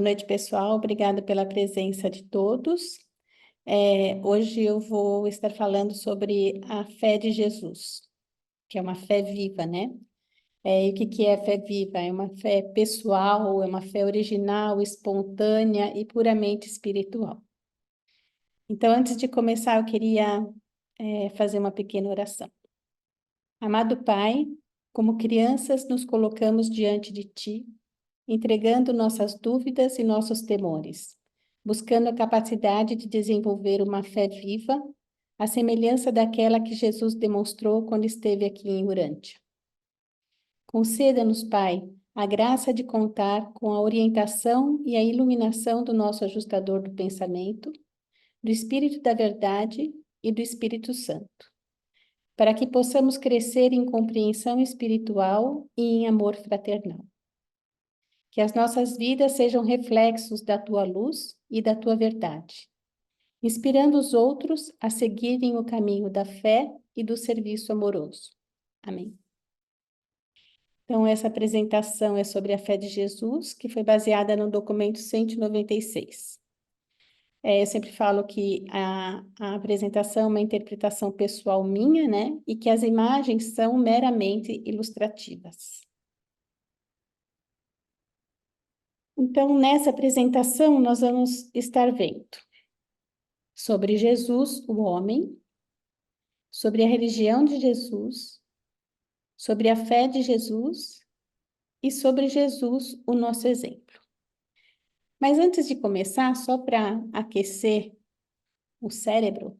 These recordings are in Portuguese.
Boa noite, pessoal. Obrigada pela presença de todos. Hoje eu vou estar falando sobre a fé de Jesus, que é uma fé viva, né? E o que é fé viva? É uma fé pessoal, é uma fé original, espontânea e puramente espiritual. Então, antes de começar, eu queria fazer uma pequena oração. Amado Pai, como crianças nos colocamos diante de Ti, entregando nossas dúvidas e nossos temores, buscando a capacidade de desenvolver uma fé viva, à semelhança daquela que Jesus demonstrou quando esteve aqui em Urântia. Conceda-nos, Pai, a graça de contar com a orientação e a iluminação do nosso ajustador do pensamento, do Espírito da Verdade e do Espírito Santo, para que possamos crescer em compreensão espiritual e em amor fraternal. Que as nossas vidas sejam reflexos da Tua luz e da Tua verdade, inspirando os outros a seguirem o caminho da fé e do serviço amoroso. Amém. Então, essa apresentação é sobre a fé de Jesus, que foi baseada no documento 196. Eu sempre falo que a apresentação é uma interpretação pessoal minha, né? E que as imagens são meramente ilustrativas. Então, nessa apresentação, nós vamos estar vendo sobre Jesus, o homem, sobre a religião de Jesus, sobre a fé de Jesus e sobre Jesus, o nosso exemplo. Mas antes de começar, só para aquecer o cérebro,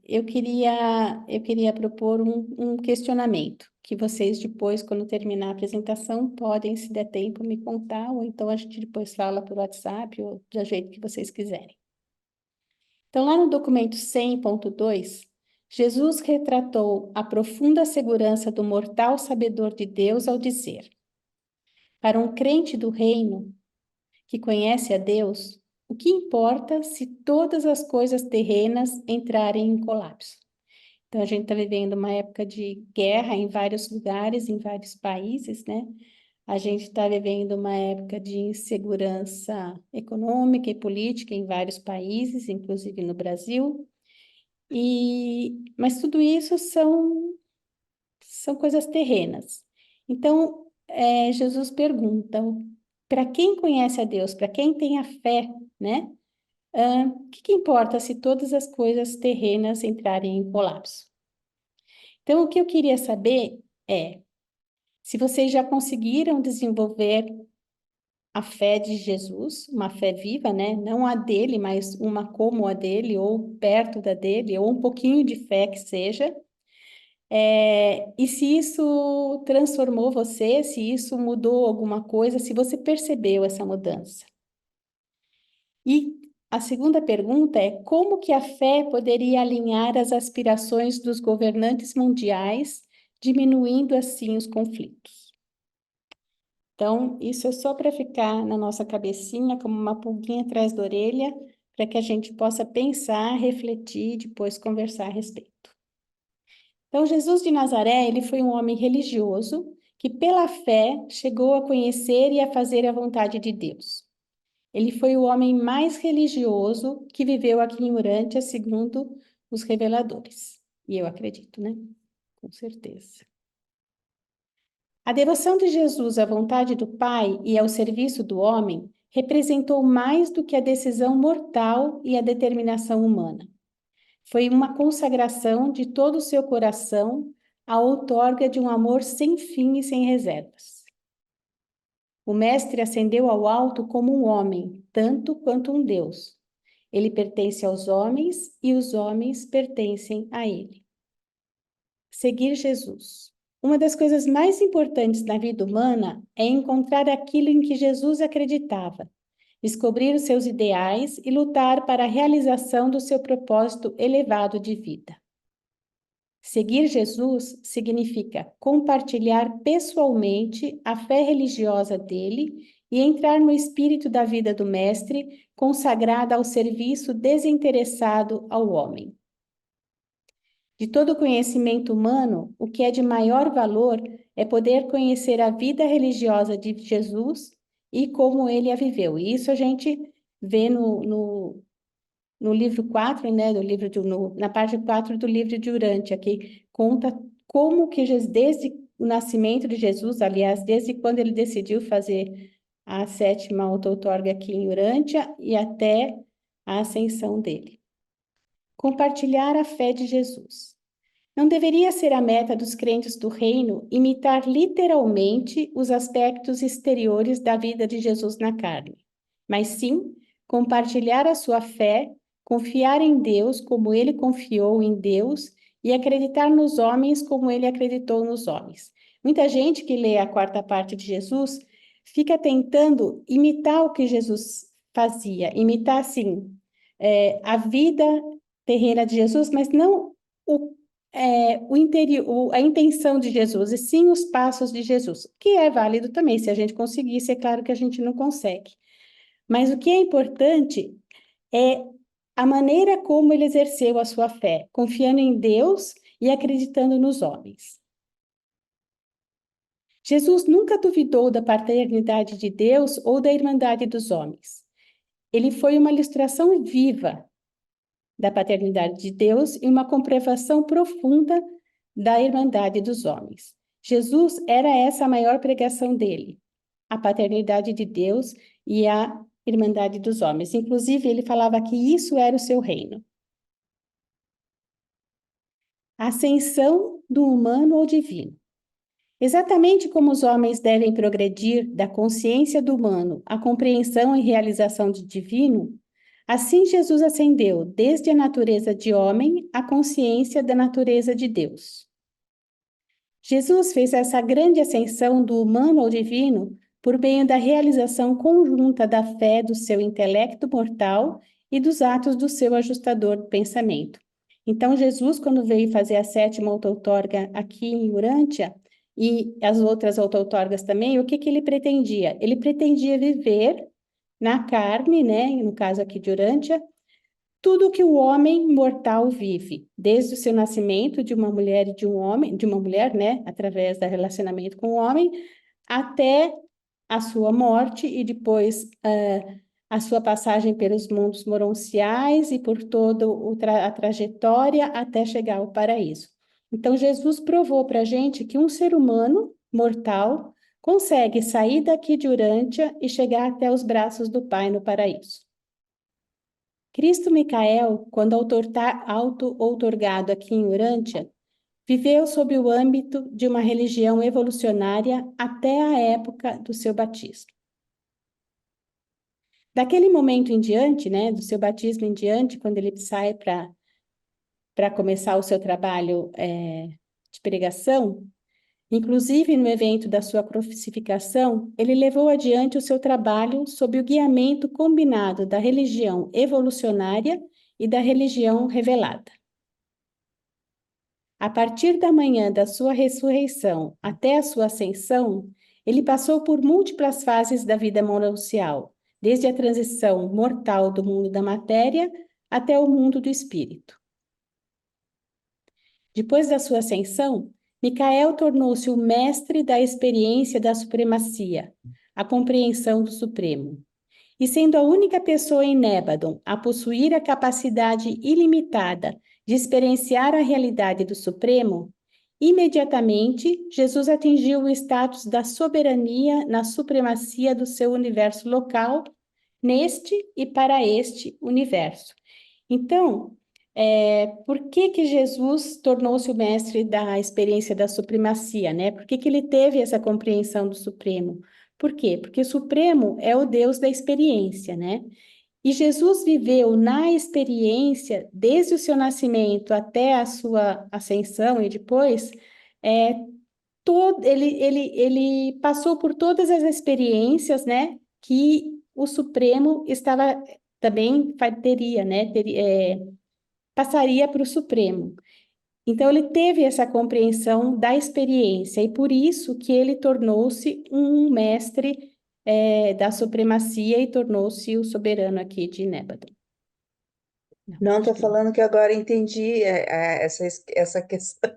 eu queria propor um questionamento, que vocês depois, quando terminar a apresentação, podem, se der tempo, me contar, ou então a gente depois fala por WhatsApp, ou do jeito que vocês quiserem. Então, lá no documento 100.2, Jesus retratou a profunda segurança do mortal sabedor de Deus ao dizer: para um crente do reino, que conhece a Deus, o que importa se todas as coisas terrenas entrarem em colapso? Então, a gente está vivendo uma época de guerra em vários lugares, em vários países, né? A gente está vivendo uma época de insegurança econômica e política em vários países, inclusive no Brasil. Mas tudo isso são coisas terrenas. Então, Jesus pergunta, para quem conhece a Deus, para quem tem a fé, né? O que importa se todas as coisas terrenas entrarem em colapso? Então, o que eu queria saber é se vocês já conseguiram desenvolver a fé de Jesus, uma fé viva, né? Não a dele, mas uma como a dele, ou perto da dele, ou um pouquinho de fé que seja. E se isso transformou você, se isso mudou alguma coisa, se você percebeu essa mudança. E a segunda pergunta é: como que a fé poderia alinhar as aspirações dos governantes mundiais, diminuindo assim os conflitos? Então, isso é só para ficar na nossa cabecinha, como uma pulguinha atrás da orelha, para que a gente possa pensar, refletir e depois conversar a respeito. Então, Jesus de Nazaré, ele foi um homem religioso que, pela fé, chegou a conhecer e a fazer a vontade de Deus. Ele foi o homem mais religioso que viveu aqui em Urântia, segundo os reveladores. E eu acredito, né? Com certeza. A devoção de Jesus à vontade do Pai e ao serviço do homem representou mais do que a decisão mortal e a determinação humana. Foi uma consagração de todo o seu coração à outorga de um amor sem fim e sem reservas. O Mestre ascendeu ao alto como um homem, tanto quanto um Deus. Ele pertence aos homens e os homens pertencem a ele. Seguir Jesus. Uma das coisas mais importantes na vida humana é encontrar aquilo em que Jesus acreditava, descobrir os seus ideais e lutar para a realização do seu propósito elevado de vida. Seguir Jesus significa compartilhar pessoalmente a fé religiosa dele e entrar no espírito da vida do Mestre, consagrada ao serviço desinteressado ao homem. De todo conhecimento humano, o que é de maior valor é poder conhecer a vida religiosa de Jesus e como ele a viveu. E isso a gente vê no livro 4, né, na parte 4 do livro de Urântia, que conta como que desde o nascimento de Jesus, aliás, desde quando ele decidiu fazer a sétima auto-outorga aqui em Urântia e até a ascensão dele. Compartilhar a fé de Jesus. Não deveria ser a meta dos crentes do reino imitar literalmente os aspectos exteriores da vida de Jesus na carne, mas sim compartilhar a sua fé, confiar em Deus como ele confiou em Deus e acreditar nos homens como ele acreditou nos homens. Muita gente que lê a quarta parte de Jesus fica tentando imitar o que Jesus fazia, imitar, assim, a vida terrena de Jesus, mas não o o interior, a intenção de Jesus, e sim os passos de Jesus, que é válido também, se a gente conseguisse, é claro que a gente não consegue. Mas o que é importante é a maneira como ele exerceu a sua fé, confiando em Deus e acreditando nos homens. Jesus nunca duvidou da paternidade de Deus ou da irmandade dos homens. Ele foi uma ilustração viva da paternidade de Deus e uma comprovação profunda da irmandade dos homens. Jesus era essa a maior pregação dele, a paternidade de Deus e a irmandade dos homens. Inclusive, ele falava que isso era o seu reino. A ascensão do humano ao divino. Exatamente como os homens devem progredir da consciência do humano à compreensão e realização do divino, assim Jesus ascendeu desde a natureza de homem à consciência da natureza de Deus. Jesus fez essa grande ascensão do humano ao divino por meio da realização conjunta da fé do seu intelecto mortal e dos atos do seu ajustador do pensamento. Então, Jesus, quando veio fazer a sétima auto-outorga aqui em Urântia, e as outras auto-outorgas também, o que que ele pretendia? Ele pretendia viver na carne, né, no caso aqui de Urântia, tudo que o homem mortal vive, desde o seu nascimento de uma mulher e de um homem, de uma mulher, né, através do relacionamento com o homem, até a sua morte e depois a sua passagem pelos mundos moronciais e por toda a trajetória até chegar ao paraíso. Então, Jesus provou para a gente que um ser humano mortal consegue sair daqui de Urântia e chegar até os braços do Pai no paraíso. Cristo Micael, quando auto-outorgado aqui em Urântia, viveu sob o âmbito de uma religião evolucionária até a época do seu batismo. Daquele momento em diante, né, do seu batismo em diante, quando ele sai para começar o seu trabalho de pregação, inclusive no evento da sua crucificação, ele levou adiante o seu trabalho sob o guiamento combinado da religião evolucionária e da religião revelada. A partir da manhã da sua ressurreição até a sua ascensão, ele passou por múltiplas fases da vida monancial, desde a transição mortal do mundo da matéria até o mundo do espírito. Depois da sua ascensão, Micael tornou-se o mestre da experiência da supremacia, a compreensão do Supremo. E sendo a única pessoa em Nébadon a possuir a capacidade ilimitada de experienciar a realidade do Supremo, imediatamente Jesus atingiu o status da soberania na supremacia do seu universo local, neste e para este universo. Então, por que que Jesus tornou-se o mestre da experiência da supremacia, né? Por que que ele teve essa compreensão do Supremo? Por quê? Porque o Supremo é o Deus da experiência, né? E Jesus viveu na experiência, desde o seu nascimento até a sua ascensão e depois, é, ele passou por todas as experiências, né? Que o Supremo estava também teria, né? Passaria para o Supremo. Então, ele teve essa compreensão da experiência, e por isso que ele tornou-se um mestre da supremacia e tornou-se o soberano aqui de Nébada. Não, Acho estou que não. falando que agora entendi essa questão.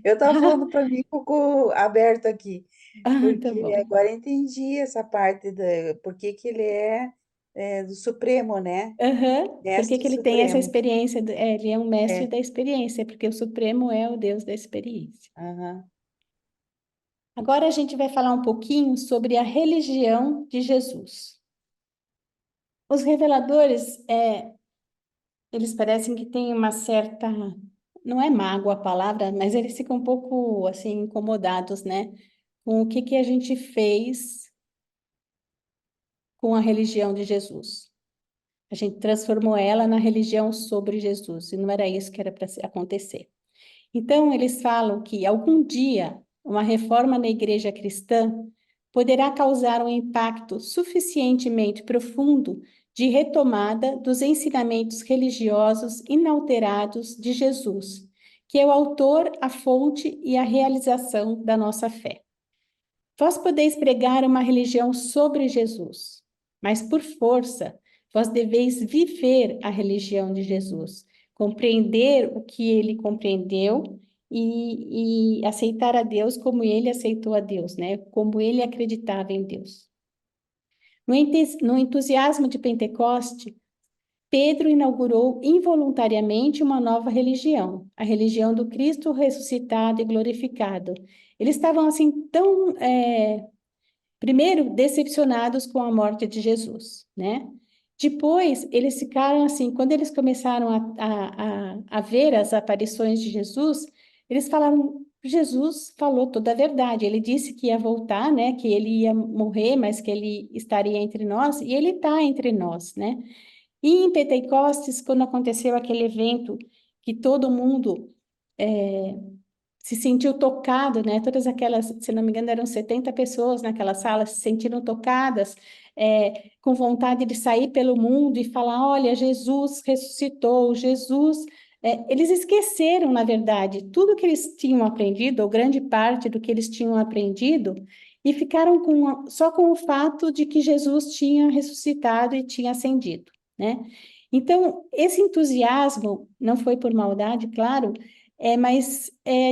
Eu estava falando para mim com o aberto aqui. Ah, tá Porque bom. agora entendi essa parte da, por que que ele é do Supremo, né? Aham. Por que Mestre que ele tem essa Supremo. experiência? Ele é um mestre É. da experiência, porque o Supremo é o Deus da experiência. Aham. Agora a gente vai falar um pouquinho sobre a religião de Jesus. Os reveladores, eles parecem que têm uma certa, não é mágoa a palavra, mas eles ficam um pouco assim incomodados, né? Com o que que a gente fez com a religião de Jesus. A gente transformou ela na religião sobre Jesus, e não era isso que era para acontecer. Então, eles falam que algum dia uma reforma na igreja cristã poderá causar um impacto suficientemente profundo de retomada dos ensinamentos religiosos inalterados de Jesus, que é o autor, a fonte e a realização da nossa fé. Vós podeis pregar uma religião sobre Jesus, mas por força, vós deveis viver a religião de Jesus, compreender o que ele compreendeu e aceitar a Deus como ele aceitou a Deus, né? Como ele acreditava em Deus. No entusiasmo de Pentecoste, Pedro inaugurou involuntariamente uma nova religião, a religião do Cristo ressuscitado e glorificado. Eles estavam assim tão primeiro, decepcionados com a morte de Jesus, né? Depois, eles ficaram assim, quando eles começaram a ver as aparições de Jesus, eles falaram, Jesus falou toda a verdade, ele disse que ia voltar, né? Que ele ia morrer, mas que ele estaria entre nós, e ele está entre nós, né? E em Pentecostes, quando aconteceu aquele evento que todo mundo se sentiu tocado, né? Todas aquelas, se não me engano, eram 70 pessoas naquela sala, se sentiram tocadas, com vontade de sair pelo mundo e falar: olha, Jesus ressuscitou, Jesus. Eles esqueceram, na verdade, tudo que eles tinham aprendido, ou grande parte do que eles tinham aprendido, e ficaram só com o fato de que Jesus tinha ressuscitado e tinha ascendido, né? Então, esse entusiasmo não foi por maldade, claro, mas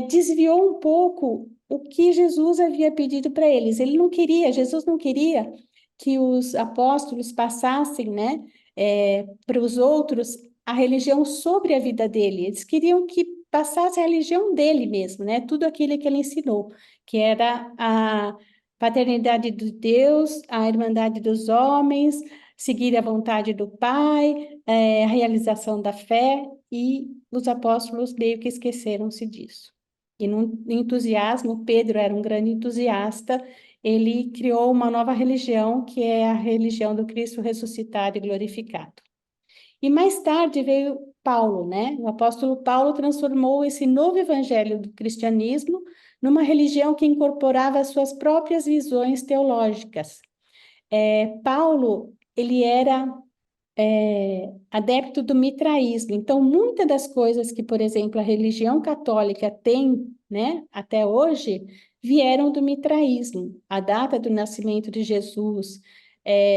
desviou um pouco o que Jesus havia pedido para eles. Ele não queria, Jesus não queria que os apóstolos passassem, né, para os outros a religião sobre a vida dele. Eles queriam que passasse a religião dele mesmo, né, tudo aquilo que ele ensinou, que era a paternidade de Deus, a irmandade dos homens, seguir a vontade do Pai, a realização da fé, e os apóstolos meio que esqueceram-se disso. E no entusiasmo, Pedro era um grande entusiasta, ele criou uma nova religião, que é a religião do Cristo ressuscitado e glorificado. E mais tarde veio Paulo, né? O apóstolo Paulo transformou esse novo evangelho do cristianismo numa religião que incorporava as suas próprias visões teológicas. Paulo, ele era adepto do mitraísmo. Então, muitas das coisas que, por exemplo, a religião católica tem, né, até hoje, vieram do mitraísmo. A data do nascimento de Jesus,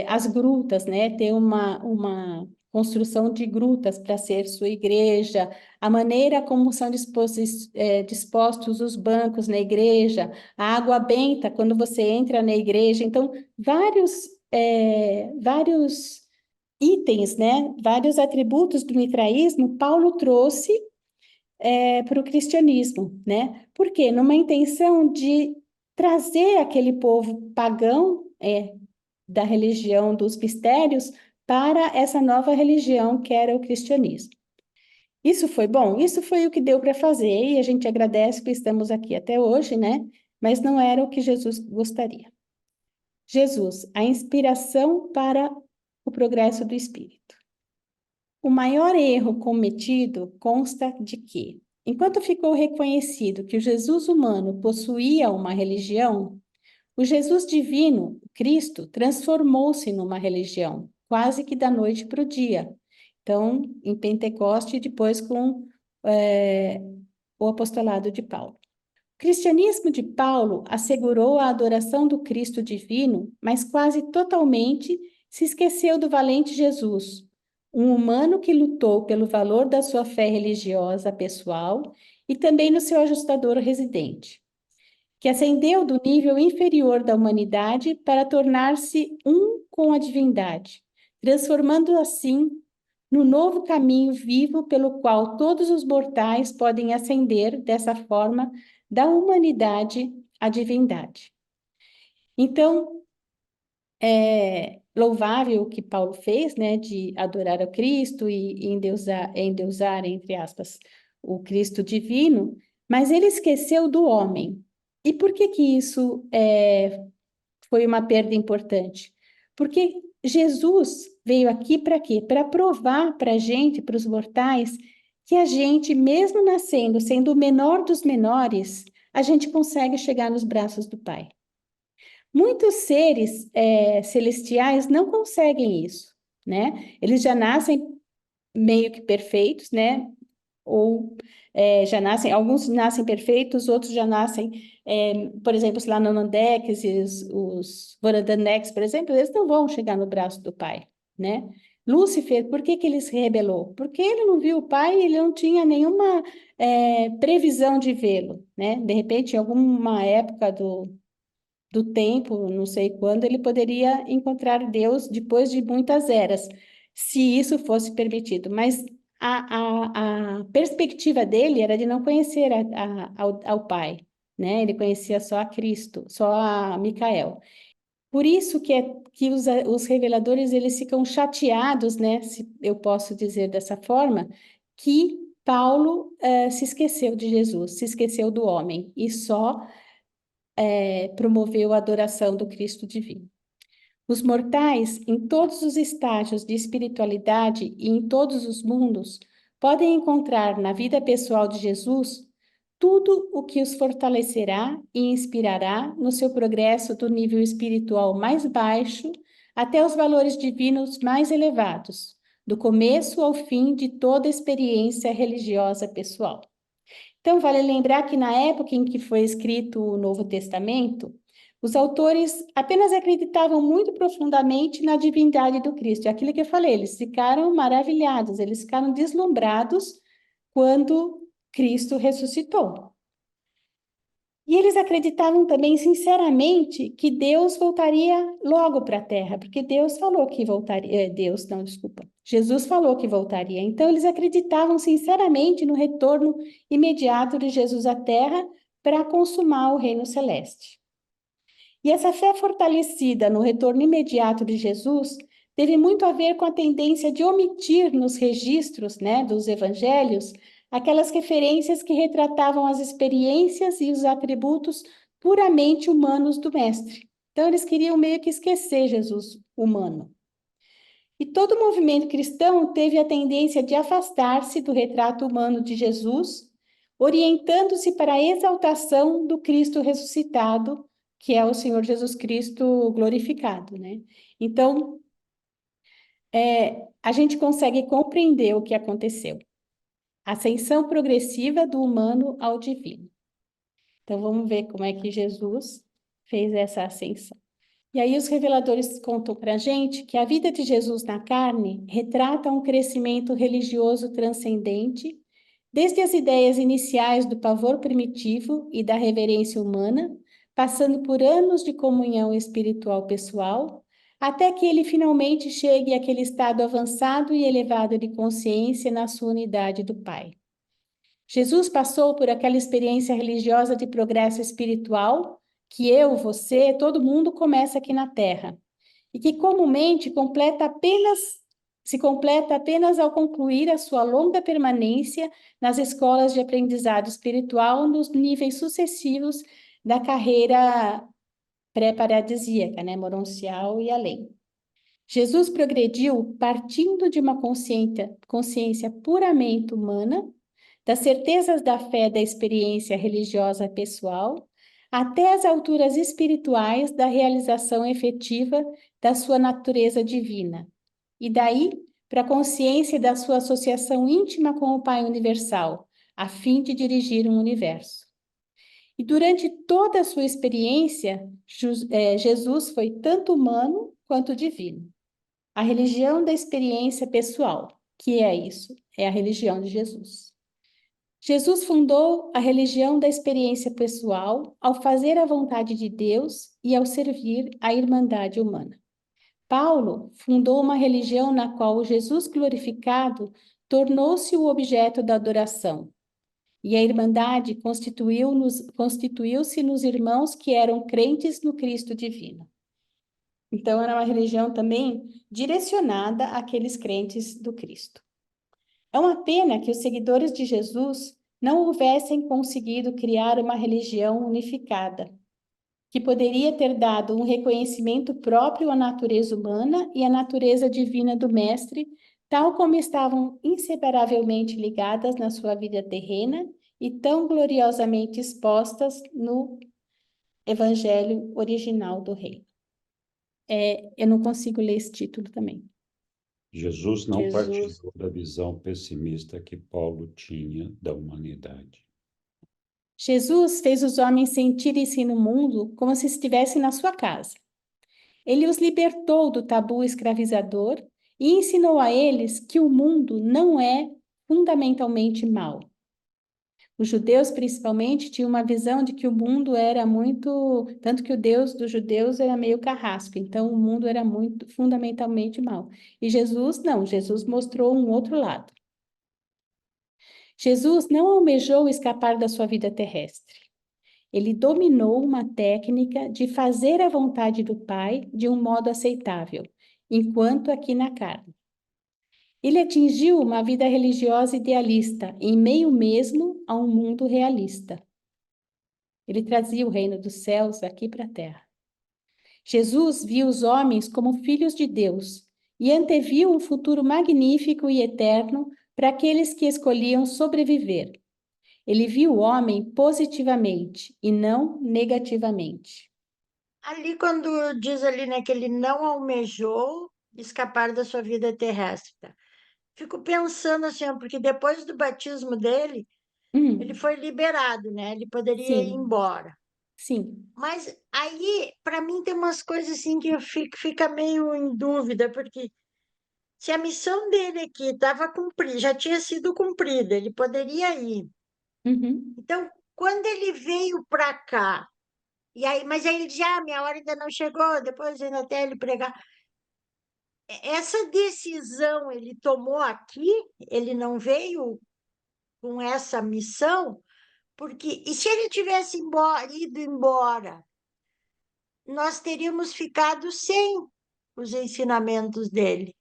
as grutas, né, tem uma construção de grutas para ser sua igreja, a maneira como são dispostos os bancos na igreja, a água benta quando você entra na igreja. Então, vários itens, né, vários atributos do mitraísmo, Paulo trouxe para o cristianismo, né? Por quê? Numa intenção de trazer aquele povo pagão da religião dos mistérios para essa nova religião que era o cristianismo. Isso foi bom? Isso foi o que deu para fazer e a gente agradece que estamos aqui até hoje, né? Mas não era o que Jesus gostaria. Jesus, a inspiração para o progresso do espírito. O maior erro cometido consta de que, enquanto ficou reconhecido que o Jesus humano possuía uma religião, o Jesus divino, Cristo, transformou-se numa religião, quase que da noite para o dia. Então, em Pentecoste, e depois com é, o apostolado de Paulo. O cristianismo de Paulo assegurou a adoração do Cristo divino, mas quase totalmente se esqueceu do valente Jesus, um humano que lutou pelo valor da sua fé religiosa pessoal e também no seu ajustador residente. que ascendeu do nível inferior da humanidade para tornar-se um com a divindade, transformando assim no novo caminho vivo pelo qual todos os mortais podem ascender dessa forma da humanidade à divindade. Então, é louvável o que Paulo fez, né, de adorar a Cristo e endeusar, entre aspas, o Cristo divino, mas ele esqueceu do homem. E por que que isso foi uma perda importante? Porque Jesus veio aqui para quê? Para provar para a gente, para os mortais, que a gente, mesmo nascendo, sendo o menor dos menores, a gente consegue chegar nos braços do Pai. Muitos seres celestiais não conseguem isso, né? Eles já nascem meio que perfeitos, né? Ou já nascem, alguns nascem perfeitos, outros já nascem, por exemplo, lá no Nandex, os Vorandanex, por exemplo, eles não vão chegar no braço do pai, né? Lúcifer, por que que ele se rebelou? Porque ele não viu o pai, ele não tinha nenhuma previsão de vê-lo, né? De repente, em alguma época do tempo, não sei quando, ele poderia encontrar Deus depois de muitas eras, se isso fosse permitido. Mas a perspectiva dele era de não conhecer ao Pai, né? Ele conhecia só a Cristo, só a Micael. Por isso que os reveladores eles ficam chateados, né? Se eu posso dizer dessa forma, que Paulo se esqueceu de Jesus, se esqueceu do homem e só promoveu a adoração do Cristo divino. Os mortais, em todos os estágios de espiritualidade e em todos os mundos, podem encontrar na vida pessoal de Jesus tudo o que os fortalecerá e inspirará no seu progresso do nível espiritual mais baixo até os valores divinos mais elevados, do começo ao fim de toda experiência religiosa pessoal. Então, vale lembrar que na época em que foi escrito o Novo Testamento, os autores apenas acreditavam muito profundamente na divindade do Cristo. É aquilo que eu falei, eles ficaram maravilhados, eles ficaram deslumbrados quando Cristo ressuscitou. E eles acreditavam também, sinceramente, que Deus voltaria logo para a Terra, porque Deus falou que voltaria. Deus, não, desculpa. Jesus falou que voltaria. Então, eles acreditavam sinceramente no retorno imediato de Jesus à Terra para consumar o reino celeste. E essa fé fortalecida no retorno imediato de Jesus teve muito a ver com a tendência de omitir nos registros, né, dos evangelhos aquelas referências que retratavam as experiências e os atributos puramente humanos do Mestre. Então, eles queriam meio que esquecer Jesus humano. E todo o movimento cristão teve a tendência de afastar-se do retrato humano de Jesus, orientando-se para a exaltação do Cristo ressuscitado, que é o Senhor Jesus Cristo glorificado, né? Então, a gente consegue compreender o que aconteceu. Ascensão progressiva do humano ao divino. Então, vamos ver como é que Jesus fez essa ascensão. E aí os reveladores contam para a gente que a vida de Jesus na carne retrata um crescimento religioso transcendente, desde as ideias iniciais do pavor primitivo e da reverência humana, passando por anos de comunhão espiritual pessoal, até que ele finalmente chegue àquele estado avançado e elevado de consciência na sua unidade do Pai. Jesus passou por aquela experiência religiosa de progresso espiritual que eu, você, todo mundo começa aqui na Terra e que comumente se completa apenas ao concluir a sua longa permanência nas escolas de aprendizado espiritual nos níveis sucessivos da carreira pré-paradisíaca, né, moroncial e além. Jesus progrediu partindo de uma consciência puramente humana, das certezas da fé da experiência religiosa pessoal, até as alturas espirituais da realização efetiva da sua natureza divina. E daí, para a consciência da sua associação íntima com o Pai Universal, a fim de dirigir um universo. E durante toda a sua experiência, Jesus foi tanto humano quanto divino. A religião da experiência pessoal, que é isso? É a religião de Jesus. Jesus fundou a religião da experiência pessoal ao fazer a vontade de Deus e ao servir a irmandade humana. Paulo fundou uma religião na qual o Jesus glorificado tornou-se o objeto da adoração, e a irmandade constituiu-se nos irmãos que eram crentes no Cristo divino. Então, era uma religião também direcionada àqueles crentes do Cristo. É uma pena que os seguidores de Jesus não houvessem conseguido criar uma religião unificada, que poderia ter dado um reconhecimento próprio à natureza humana e à natureza divina do Mestre, tal como estavam inseparavelmente ligadas na sua vida terrena e tão gloriosamente expostas no Evangelho original do Rei. Eu não consigo ler esse título também. Jesus não Jesus, partilhou da visão pessimista que Paulo tinha da humanidade. Jesus fez os homens sentirem-se no mundo como se estivessem na sua casa. Ele os libertou do tabu escravizador e ensinou a eles que o mundo não é fundamentalmente mau. Os judeus, principalmente, tinham uma visão de que o mundo era muito... Tanto que o Deus dos judeus era meio carrasco, então o mundo era muito fundamentalmente mau. E Jesus, não, Jesus mostrou um outro lado. Jesus não almejou escapar da sua vida terrestre. Ele dominou uma técnica de fazer a vontade do Pai de um modo aceitável, enquanto aqui na carne. Ele atingiu uma vida religiosa idealista, em meio mesmo a um mundo realista. Ele trazia o reino dos céus aqui para a terra. Jesus viu os homens como filhos de Deus e anteviu um futuro magnífico e eterno para aqueles que escolhiam sobreviver. Ele viu o homem positivamente e não negativamente. Ali, quando diz ali, né, que ele não almejou escapar da sua vida terrestre, tá? Fico pensando assim, ó, porque depois do batismo dele, ele foi liberado, né? Ele poderia ir Sim, embora. sim. Mas aí, para mim, tem umas coisas assim que eu fica meio em dúvida, porque se a missão dele aqui estava cumprida, já tinha sido cumprida, ele poderia ir. Uhum. Então, quando ele veio para cá, e aí, mas aí ele já, minha hora ainda não chegou, depois ainda até ele pregar. Essa decisão ele tomou aqui, ele não veio com essa missão, porque e se ele tivesse ido embora, nós teríamos ficado sem os ensinamentos dele.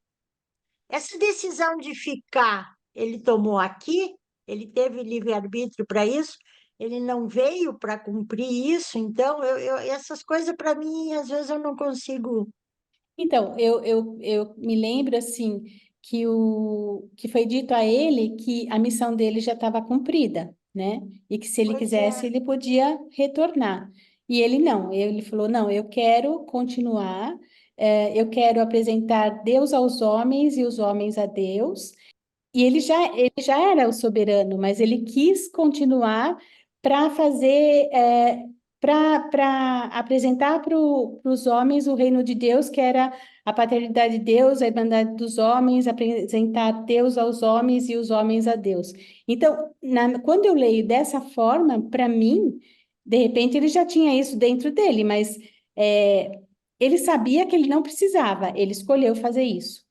Essa decisão de ficar, ele tomou aqui, ele teve livre-arbítrio para isso, ele não veio para cumprir isso, então essas coisas para mim, às vezes eu não consigo. Então, eu me lembro, assim, que foi dito a ele que a missão dele já estava cumprida, né? E que se ele Pois é, quisesse, ele podia retornar. E ele não, ele falou, não, eu quero continuar, eu quero apresentar Deus aos homens e os homens a Deus, e ele já era o soberano, mas ele quis continuar para fazer, para apresentar para os homens o reino de Deus, que era a paternidade de Deus, a irmandade dos homens, apresentar Deus aos homens e os homens a Deus. Então, quando eu leio dessa forma, para mim, de repente ele já tinha isso dentro dele, mas ele sabia que ele não precisava, ele escolheu fazer isso.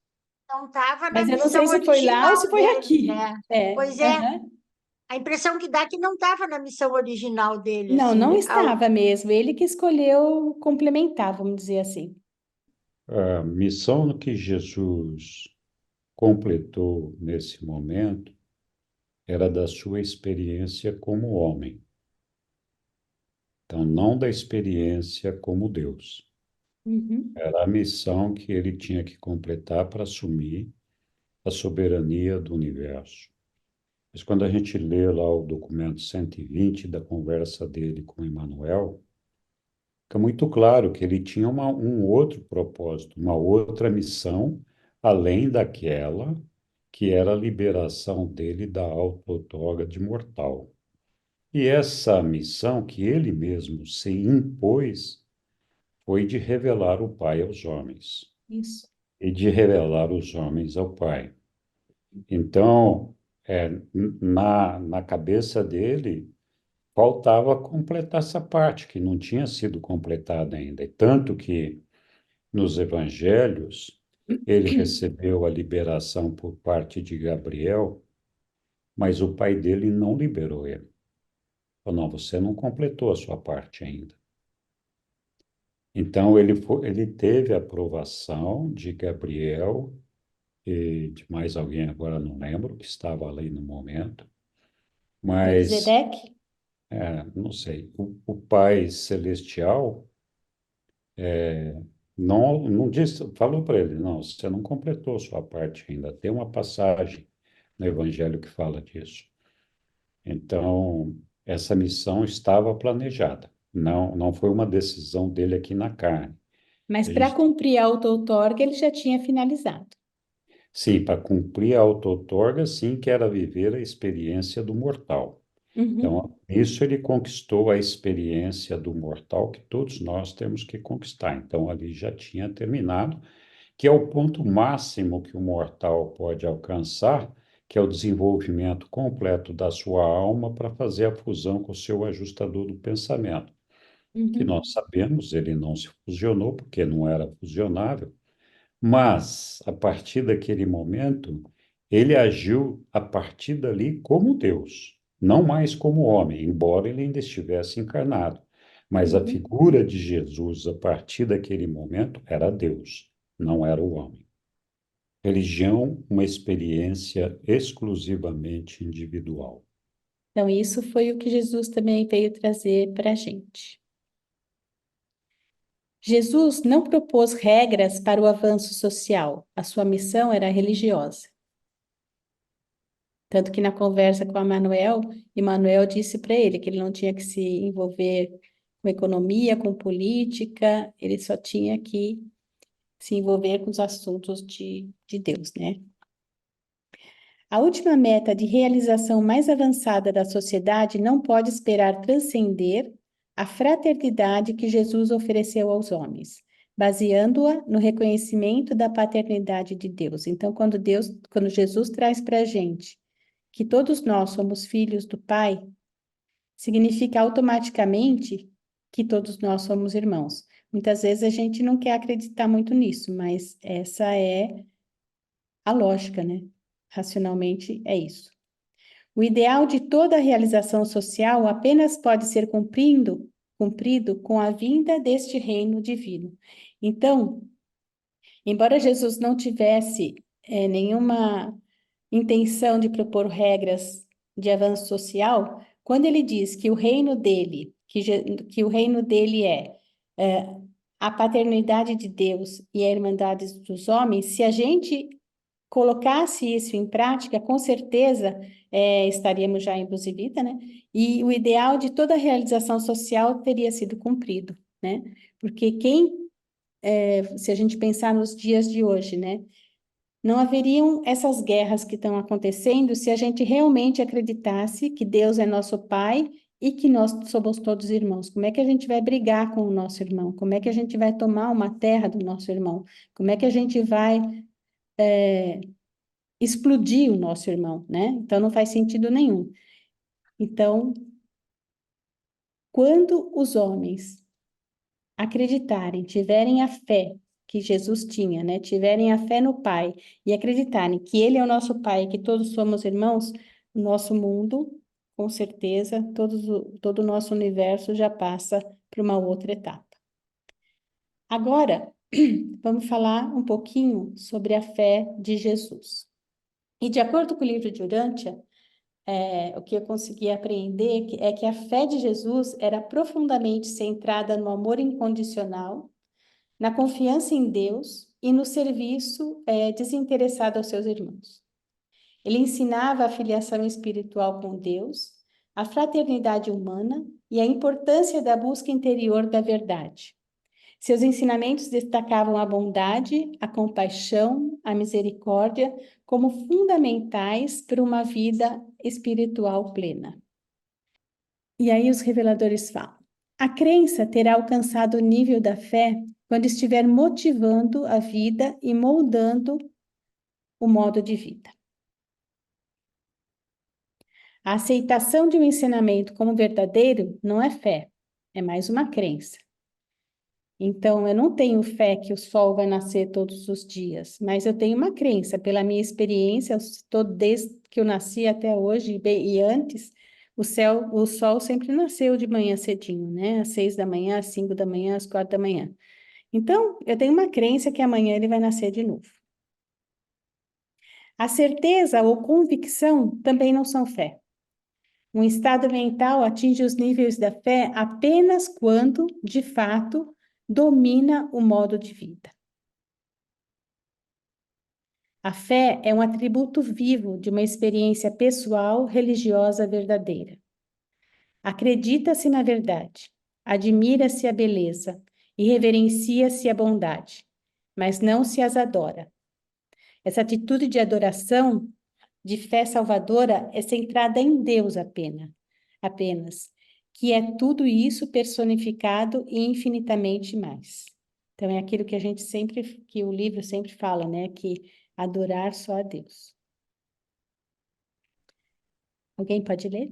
não estava na Mas eu não missão sei se foi lá ou se original foi dele, aqui. né? É, Pois é, aham. a impressão que dá é que não estava na missão original dele, Não, assim, não estava mesmo. Ele que escolheu complementar, vamos dizer assim. A missão que Jesus completou nesse momento era da sua experiência como homem, então não da experiência como Deus. Uhum. Era a missão que ele tinha que completar para assumir a soberania do universo. Mas quando a gente lê lá o documento 120 da conversa dele com Emmanuel, fica muito claro que ele tinha um outro propósito, uma outra missão, além daquela que era a liberação dele da auto-outorga de mortal. E essa missão que ele mesmo se impôs foi de revelar o Pai aos homens Isso. e de revelar os homens ao Pai. Então, Na cabeça dele, faltava completar essa parte, que não tinha sido completada ainda. E tanto que nos evangelhos, ele recebeu a liberação por parte de Gabriel, mas o pai dele não liberou ele. Falou, não, você não completou a sua parte ainda. Então, ele teve a aprovação de Gabriel e de mais alguém, agora não lembro, que estava ali no momento, mas, Melquisedeque? não sei, o Pai Celestial não disse, falou para ele, não, você não completou a sua parte ainda. Tem uma passagem no Evangelho que fala disso. Então, essa missão estava planejada. Não foi uma decisão dele aqui na carne. Mas A para gente, cumprir a auto-outorga, ele já tinha finalizado. sim, para cumprir a auto-outorga, sim, que era viver a experiência do mortal. Uhum, Então, isso ele conquistou a experiência do mortal que todos nós temos que conquistar. Então, ali já tinha terminado, que é o ponto máximo que o mortal pode alcançar, que é o desenvolvimento completo da sua alma para fazer a fusão com o seu ajustador do pensamento, que uhum, nós sabemos, ele não se fusionou porque não era fusionável, mas a partir daquele momento, ele agiu a partir dali como Deus, não mais como homem, embora ele ainda estivesse encarnado. Mas a uhum. figura de Jesus, a partir daquele momento, era Deus, não era o homem. Religião, uma experiência exclusivamente individual. Então, isso foi o que Jesus também veio trazer para a gente. Jesus não propôs regras para o avanço social, a sua missão era religiosa. Tanto que na conversa com Emmanuel disse para ele que ele não tinha que se envolver com economia, com política, ele só tinha que se envolver com os assuntos de Deus, né? A última meta de realização mais avançada da sociedade não pode esperar transcender a fraternidade que Jesus ofereceu aos homens, baseando-a no reconhecimento da paternidade de Deus. Então, quando Jesus traz para a gente que todos nós somos filhos do Pai, significa automaticamente que todos nós somos irmãos. Muitas vezes a gente não quer acreditar muito nisso, mas essa é a lógica, né? Racionalmente é isso. O ideal de toda realização social apenas pode ser cumprido com a vinda deste reino divino. Então, embora Jesus não tivesse nenhuma intenção de propor regras de avanço social, quando ele diz que o reino dele, que o reino dele é a paternidade de Deus e a irmandade dos homens, se a gente colocasse isso em prática, com certeza estaríamos já em Busivita, né? E o ideal de toda realização social teria sido cumprido, né? Porque se a gente pensar nos dias de hoje, né? Não haveriam essas guerras que estão acontecendo se a gente realmente acreditasse que Deus é nosso Pai e que nós somos todos irmãos. Como é que a gente vai brigar com o nosso irmão? Como é que a gente vai tomar uma terra do nosso irmão? Como é que a gente vai explodir o nosso irmão, né? Então não faz sentido nenhum. Então, quando os homens acreditarem, tiverem a fé que Jesus tinha, né? Tiverem a fé no Pai e acreditarem que Ele é o nosso Pai e que todos somos irmãos, o nosso mundo, com certeza, todo o nosso universo já passa para uma outra etapa. Agora, vamos falar um pouquinho sobre a fé de Jesus. E de acordo com o livro de Urântia, o que eu consegui aprender é que a fé de Jesus era profundamente centrada no amor incondicional, na confiança em Deus e no serviço desinteressado aos seus irmãos. Ele ensinava a filiação espiritual com Deus, a fraternidade humana e a importância da busca interior da verdade. Seus ensinamentos destacavam a bondade, a compaixão, a misericórdia como fundamentais para uma vida espiritual plena. E aí os reveladores falam: a crença terá alcançado o nível da fé quando estiver motivando a vida e moldando o modo de vida. A aceitação de um ensinamento como verdadeiro não é fé, é mais uma crença. Então, eu não tenho fé que o sol vai nascer todos os dias, mas eu tenho uma crença, pela minha experiência, desde que eu nasci até hoje e antes, o sol sempre nasceu de manhã cedinho, né? Às 6 da manhã, às 5 da manhã, às 4 da manhã. Então, eu tenho uma crença que amanhã ele vai nascer de novo. A certeza ou convicção também não são fé. Um estado mental atinge os níveis da fé apenas quando, de fato, domina o modo de vida. A fé é um atributo vivo de uma experiência pessoal religiosa verdadeira. Acredita-se na verdade, admira-se a beleza e reverencia-se a bondade, mas não se as adora. Essa atitude de adoração, de fé salvadora, é centrada em Deus apenas, que é tudo isso personificado e infinitamente mais. Então, é aquilo que a gente sempre, que o livro sempre fala, né? Que adorar só a Deus. Alguém pode ler?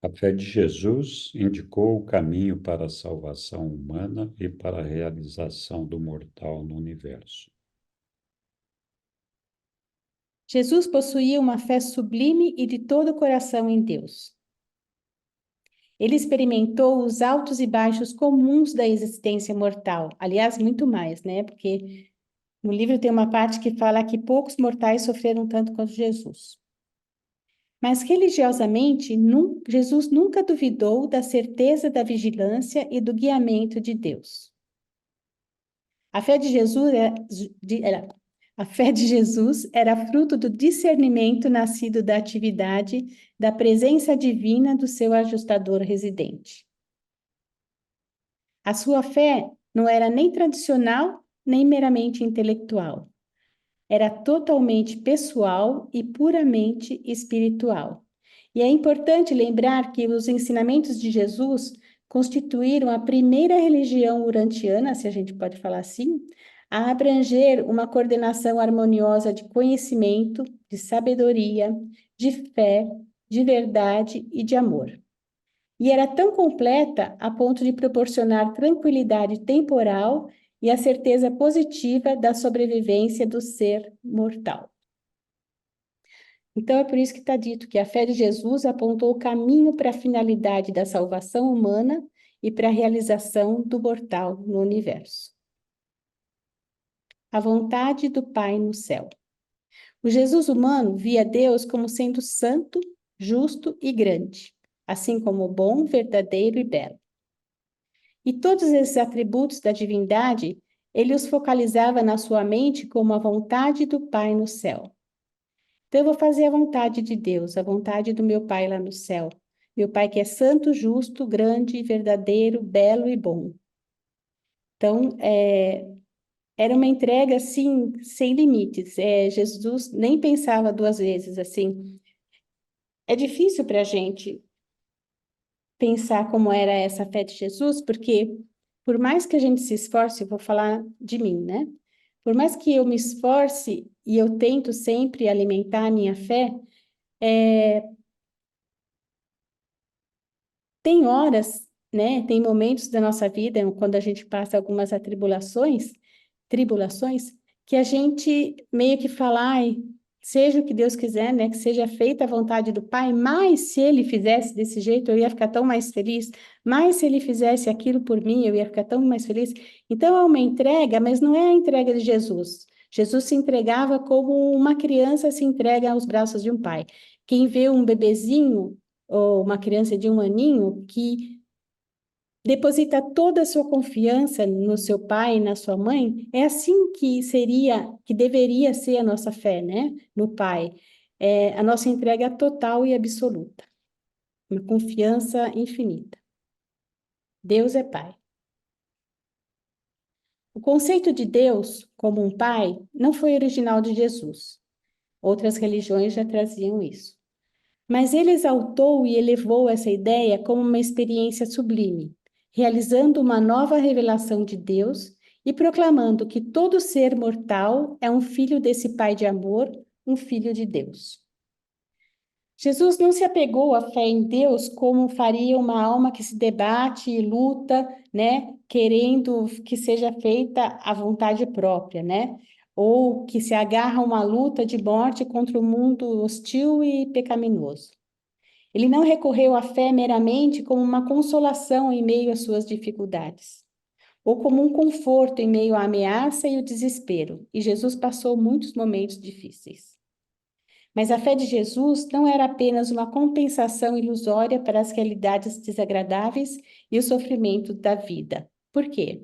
A fé de Jesus indicou o caminho para a salvação humana e para a realização do mortal no universo. Jesus possuía uma fé sublime e de todo o coração em Deus. Ele experimentou os altos e baixos comuns da existência mortal. Aliás, muito mais, né? Porque no livro tem uma parte que fala que poucos mortais sofreram tanto quanto Jesus. Mas religiosamente, Jesus nunca duvidou da certeza da vigilância e do guiamento de Deus. A fé de Jesus era fruto do discernimento nascido da atividade da presença divina do seu ajustador residente. A sua fé não era nem tradicional, nem meramente intelectual. Era totalmente pessoal e puramente espiritual. E é importante lembrar que os ensinamentos de Jesus constituíram a primeira religião urantiana, se a gente pode falar assim, a abranger uma coordenação harmoniosa de conhecimento, de sabedoria, de fé, de verdade e de amor. E era tão completa a ponto de proporcionar tranquilidade temporal e a certeza positiva da sobrevivência do ser mortal. Então, é por isso que está dito que a fé de Jesus apontou o caminho para a finalidade da salvação humana e para a realização do mortal no universo. A vontade do Pai no céu. O Jesus humano via Deus como sendo santo, justo e grande, assim como bom, verdadeiro e belo. E todos esses atributos da divindade, ele os focalizava na sua mente como a vontade do Pai no céu. Então, eu vou fazer a vontade de Deus, a vontade do meu Pai lá no céu. Meu Pai que é santo, justo, grande, verdadeiro, belo e bom. Então, era uma entrega, assim, sem limites. Jesus nem pensava duas vezes, assim. É difícil para a gente pensar como era essa fé de Jesus, porque por mais que a gente se esforce, vou falar de mim, né? Por mais que eu me esforce e eu tento sempre alimentar a minha fé, tem horas, né? Tem momentos da nossa vida, quando a gente passa algumas tribulações, que a gente meio que fala, ai, seja o que Deus quiser, né? Que seja feita a vontade do Pai, mas se Ele fizesse desse jeito, eu ia ficar tão mais feliz, mas se Ele fizesse aquilo por mim, eu ia ficar tão mais feliz. Então, é uma entrega, mas não é a entrega de Jesus. Jesus se entregava como uma criança se entrega aos braços de um pai. Quem vê um bebezinho, ou uma criança de 1 aninho, que deposita toda a sua confiança no seu pai e na sua mãe, é assim que deveria ser a nossa fé, né? No Pai. A nossa entrega total e absoluta. Uma confiança infinita. Deus é Pai. O conceito de Deus como um Pai não foi original de Jesus. Outras religiões já traziam isso. Mas ele exaltou e elevou essa ideia como uma experiência sublime, realizando uma nova revelação de Deus e proclamando que todo ser mortal é um filho desse Pai de amor, um filho de Deus. Jesus não se apegou à fé em Deus como faria uma alma que se debate e luta, né, querendo que seja feita a vontade própria, né? Ou que se agarra a uma luta de morte contra o mundo hostil e pecaminoso. Ele não recorreu à fé meramente como uma consolação em meio às suas dificuldades, ou como um conforto em meio à ameaça e o desespero. E Jesus passou muitos momentos difíceis. Mas a fé de Jesus não era apenas uma compensação ilusória para as realidades desagradáveis e o sofrimento da vida. Por quê?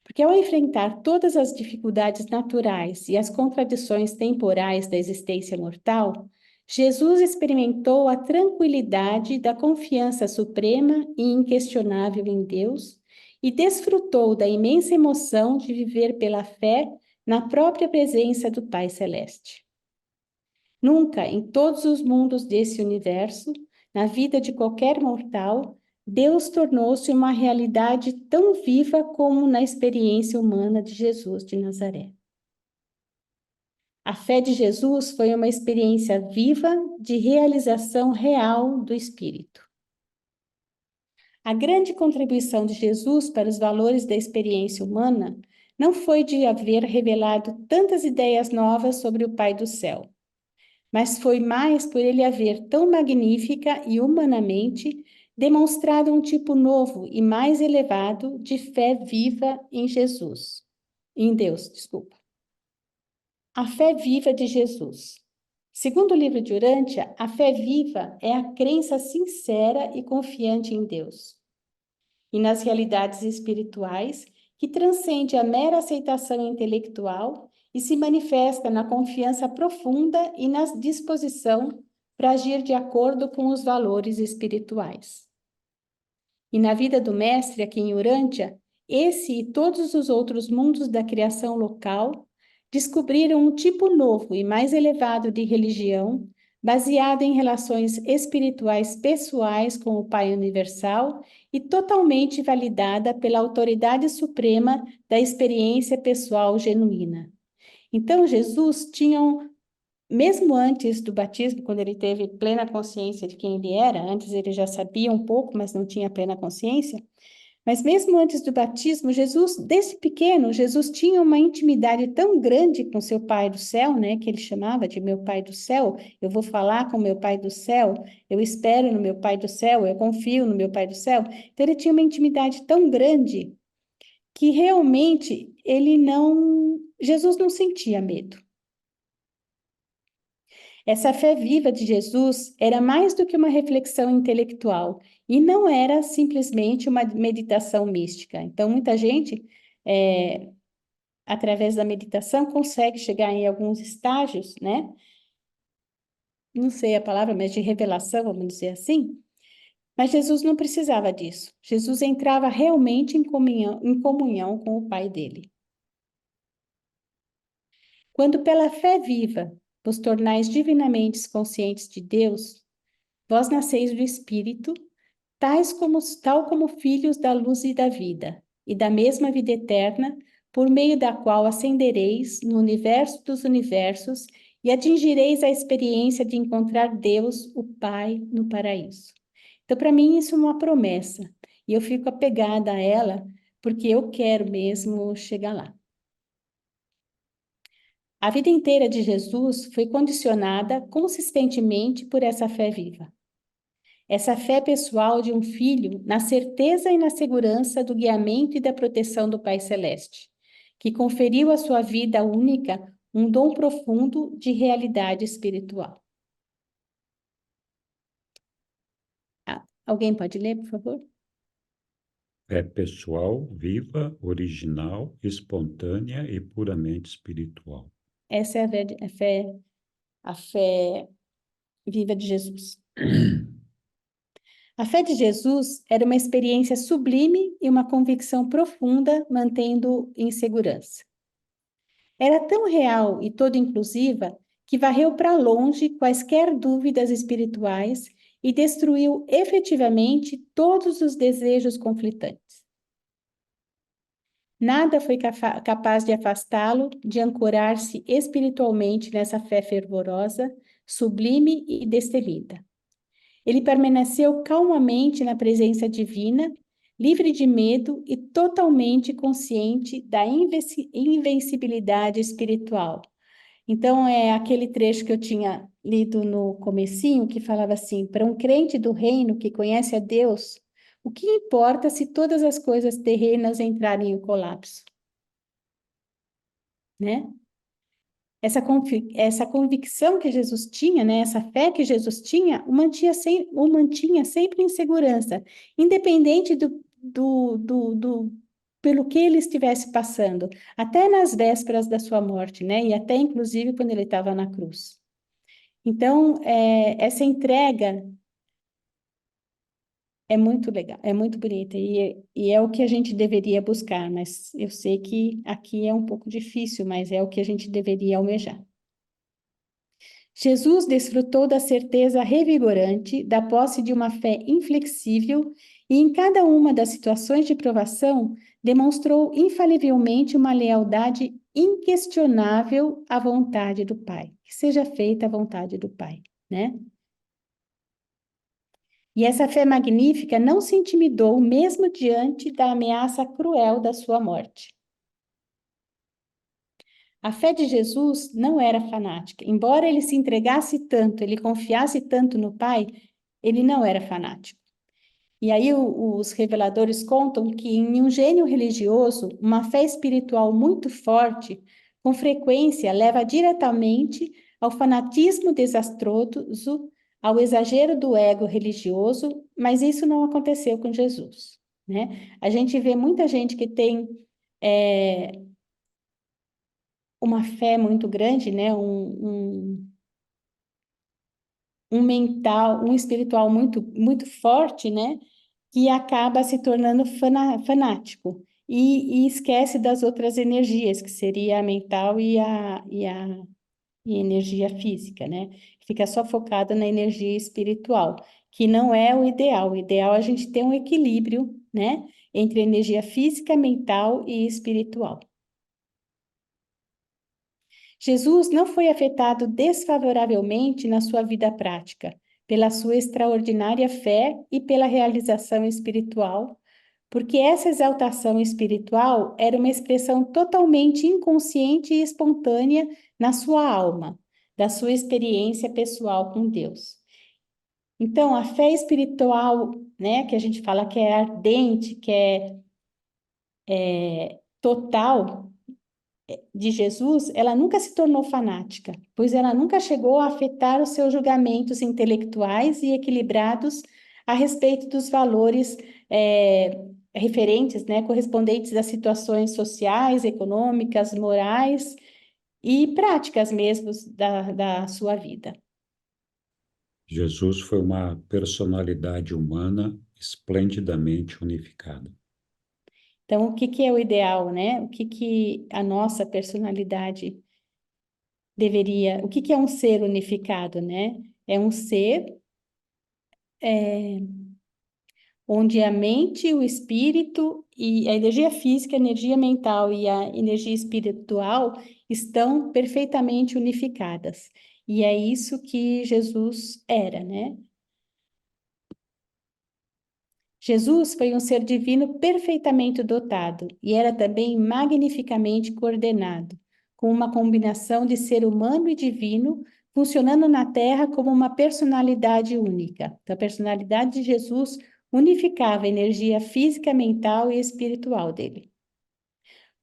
Porque ao enfrentar todas as dificuldades naturais e as contradições temporais da existência mortal, Jesus experimentou a tranquilidade da confiança suprema e inquestionável em Deus e desfrutou da imensa emoção de viver pela fé na própria presença do Pai Celeste. Nunca, em todos os mundos desse universo, na vida de qualquer mortal, Deus tornou-se uma realidade tão viva como na experiência humana de Jesus de Nazaré. A fé de Jesus foi uma experiência viva de realização real do Espírito. A grande contribuição de Jesus para os valores da experiência humana não foi de haver revelado tantas ideias novas sobre o Pai do céu, mas foi mais por ele haver tão magnífica e humanamente demonstrado um tipo novo e mais elevado de fé viva em Jesus. Em Deus, desculpa. A fé viva de Jesus. Segundo o livro de Urântia, a fé viva é a crença sincera e confiante em Deus e nas realidades espirituais que transcende a mera aceitação intelectual e se manifesta na confiança profunda e na disposição para agir de acordo com os valores espirituais. E na vida do mestre aqui em Urântia, esse e todos os outros mundos da criação local descobriram um tipo novo e mais elevado de religião, baseada em relações espirituais pessoais com o Pai Universal e totalmente validada pela autoridade suprema da experiência pessoal genuína. Então, Jesus tinha, mesmo antes do batismo, quando ele teve plena consciência de quem ele era, antes ele já sabia um pouco, mas não tinha plena consciência, mas mesmo antes do batismo, Jesus, desde pequeno, Jesus tinha uma intimidade tão grande com seu Pai do céu, né, que ele chamava de meu Pai do céu. Eu vou falar com meu Pai do céu, eu espero no meu Pai do céu, eu confio no meu Pai do céu. Então ele tinha uma intimidade tão grande que realmente Jesus não sentia medo. Essa fé viva de Jesus era mais do que uma reflexão intelectual e não era simplesmente uma meditação mística. Então, muita gente, através da meditação, consegue chegar em alguns estágios, né? Não sei a palavra, mas de revelação, vamos dizer assim. Mas Jesus não precisava disso. Jesus entrava realmente em comunhão com o Pai dele. Quando pela fé viva vos tornais divinamente conscientes de Deus, vós nasceis do Espírito, tal como filhos da luz e da vida, e da mesma vida eterna, por meio da qual ascendereis no universo dos universos e atingireis a experiência de encontrar Deus, o Pai, no paraíso. Então, para mim, isso é uma promessa, e eu fico apegada a ela, porque eu quero mesmo chegar lá. A vida inteira de Jesus foi condicionada consistentemente por essa fé viva. Essa fé pessoal de um filho na certeza e na segurança do guiamento e da proteção do Pai Celeste, que conferiu à sua vida única um dom profundo de realidade espiritual. Alguém pode ler, por favor? É pessoal, viva, original, espontânea e puramente espiritual. Essa é a fé viva de Jesus. A fé de Jesus era uma experiência sublime e uma convicção profunda, mantendo em segurança. Era tão real e toda inclusiva que varreu para longe quaisquer dúvidas espirituais e destruiu efetivamente todos os desejos conflitantes. Nada foi capaz de afastá-lo de ancorar-se espiritualmente nessa fé fervorosa, sublime e destemida. Ele permaneceu calmamente na presença divina, livre de medo e totalmente consciente da invencibilidade espiritual. Então, é aquele trecho que eu tinha lido no comecinho, que falava assim, para um crente do reino que conhece a Deus, o que importa se todas as coisas terrenas entrarem em colapso? Né? Essa convicção que Jesus tinha, né, essa fé que Jesus tinha, o mantinha sempre em segurança, independente pelo que ele estivesse passando, até nas vésperas da sua morte, né, e até inclusive quando ele estava na cruz. Então, essa entrega é muito legal, é muito bonita, e é o que a gente deveria buscar, mas eu sei que aqui é um pouco difícil, mas é o que a gente deveria almejar. Jesus desfrutou da certeza revigorante, da posse de uma fé inflexível e, em cada uma das situações de provação, demonstrou infalivelmente uma lealdade inquestionável à vontade do Pai. Que seja feita a vontade do Pai, né? E essa fé magnífica não se intimidou mesmo diante da ameaça cruel da sua morte. A fé de Jesus não era fanática. Embora ele se entregasse tanto, ele confiasse tanto no Pai, ele não era fanático. E aí os reveladores contam que em um gênio religioso, uma fé espiritual muito forte, com frequência leva diretamente ao fanatismo desastroso, ao exagero do ego religioso, mas isso não aconteceu com Jesus, né? A gente vê muita gente que tem uma fé muito grande, né? Um espiritual muito forte, né? Que acaba se tornando fanático e esquece das outras energias, que seria a mental e a energia física, né? Fica só focada na energia espiritual, que não é o ideal. O ideal é a gente ter um equilíbrio, né? Entre energia física, mental e espiritual. Jesus não foi afetado desfavoravelmente na sua vida prática, pela sua extraordinária fé e pela realização espiritual, porque essa exaltação espiritual era uma expressão totalmente inconsciente e espontânea na sua alma, da sua experiência pessoal com Deus. Então, a fé espiritual, né, que a gente fala que é ardente, que é total, de Jesus, ela nunca se tornou fanática, pois ela nunca chegou a afetar os seus julgamentos intelectuais e equilibrados a respeito dos valores referentes, né, correspondentes às situações sociais, econômicas, morais e práticas mesmo da sua vida. Jesus foi uma personalidade humana esplendidamente unificada. Então, o que é o ideal, né? O que a nossa personalidade deveria... O que é um ser unificado, né? É um ser onde a mente, o espírito e a energia física, a energia mental e a energia espiritual estão perfeitamente unificadas. E é isso que Jesus era, né? Jesus foi um ser divino perfeitamente dotado e era também magnificamente coordenado, com uma combinação de ser humano e divino, funcionando na Terra como uma personalidade única. Então, a personalidade de Jesus unificava a energia física, mental e espiritual dele.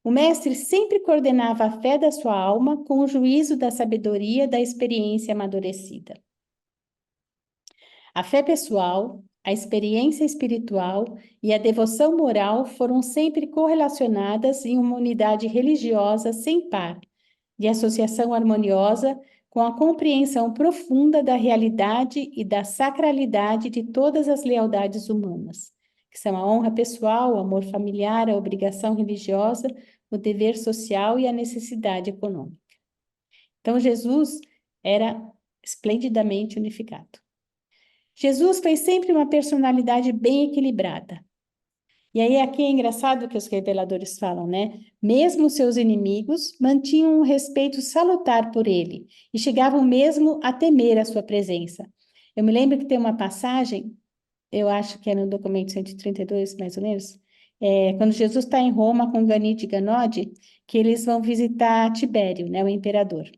O mestre sempre coordenava a fé da sua alma com o juízo da sabedoria da experiência amadurecida. A fé pessoal, a experiência espiritual e a devoção moral foram sempre correlacionadas em uma unidade religiosa sem par, de associação harmoniosa com a compreensão profunda da realidade e da sacralidade de todas as lealdades humanas, que são a honra pessoal, o amor familiar, a obrigação religiosa, o dever social e a necessidade econômica. Então, Jesus era esplendidamente unificado. Jesus foi sempre uma personalidade bem equilibrada. E aí aqui é engraçado que os reveladores falam, né? Mesmo seus inimigos mantinham um respeito salutar por ele e chegavam mesmo a temer a sua presença. Eu me lembro que tem uma passagem, eu acho que é no documento 132, mais ou menos, quando Jesus está em Roma com Ganide e Ganode, que eles vão visitar Tibério, né, o imperador.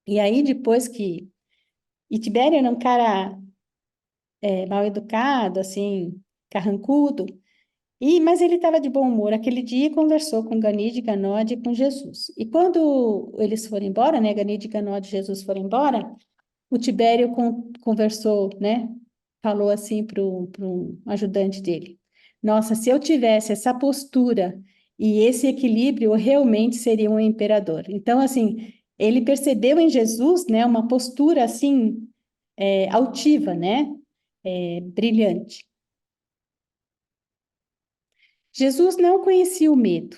E aí depois que... E Tibério era um cara mal educado, assim, carrancudo, mas ele estava de bom humor aquele dia e conversou com Ganide, Ganode e com Jesus. E quando eles foram embora, né, Ganide, Ganode e Jesus foram embora, o Tibério conversou, né, falou assim para um ajudante dele: Nossa, se eu tivesse essa postura e esse equilíbrio, eu realmente seria um imperador. Então, assim, ele percebeu em Jesus, né, uma postura assim, altiva, né, brilhante. Jesus não conhecia o medo.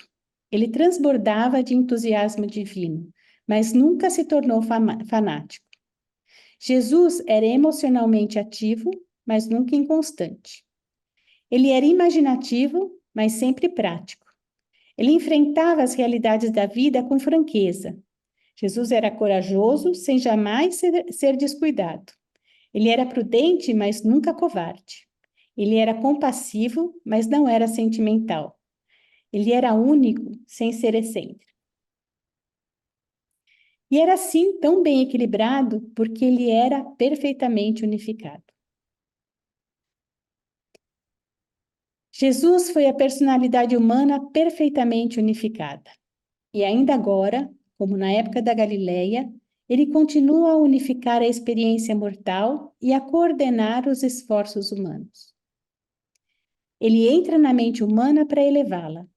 Ele transbordava de entusiasmo divino, mas nunca se tornou fanático. Jesus era emocionalmente ativo, mas nunca inconstante. Ele era imaginativo, mas sempre prático. Ele enfrentava as realidades da vida com franqueza. Jesus era corajoso, sem jamais ser descuidado. Ele era prudente, mas nunca covarde. Ele era compassivo, mas não era sentimental. Ele era único, sem ser excêntrico. E era assim tão bem equilibrado porque ele era perfeitamente unificado. Jesus foi a personalidade humana perfeitamente unificada. E ainda agora, como na época da Galileia, ele continua a unificar a experiência mortal e a coordenar os esforços humanos. Ele entra na mente humana para elevá-la,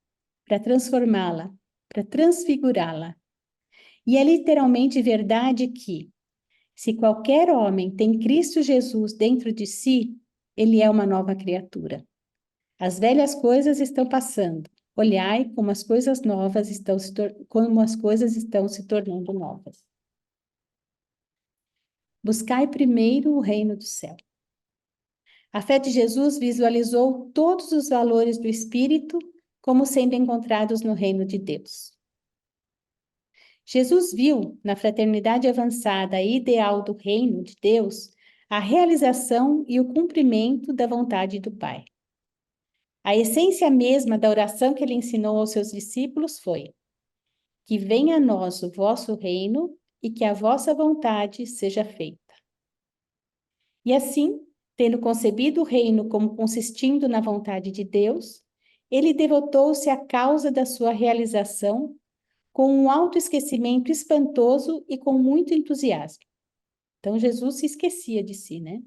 para transformá-la, para transfigurá-la. E é literalmente verdade que, se qualquer homem tem Cristo Jesus dentro de si, ele é uma nova criatura. As velhas coisas estão passando. Olhai como as coisas novas como as coisas estão se tornando novas. Buscai primeiro o reino do céu. A fé de Jesus visualizou todos os valores do Espírito como sendo encontrados no reino de Deus. Jesus viu na fraternidade avançada e ideal do reino de Deus a realização e o cumprimento da vontade do Pai. A essência mesma da oração que ele ensinou aos seus discípulos foi: que venha a nós o vosso reino e que a vossa vontade seja feita. E assim, tendo concebido o reino como consistindo na vontade de Deus, ele devotou-se à causa da sua realização com um autoesquecimento espantoso e com muito entusiasmo. Então, Jesus se esquecia de si, né?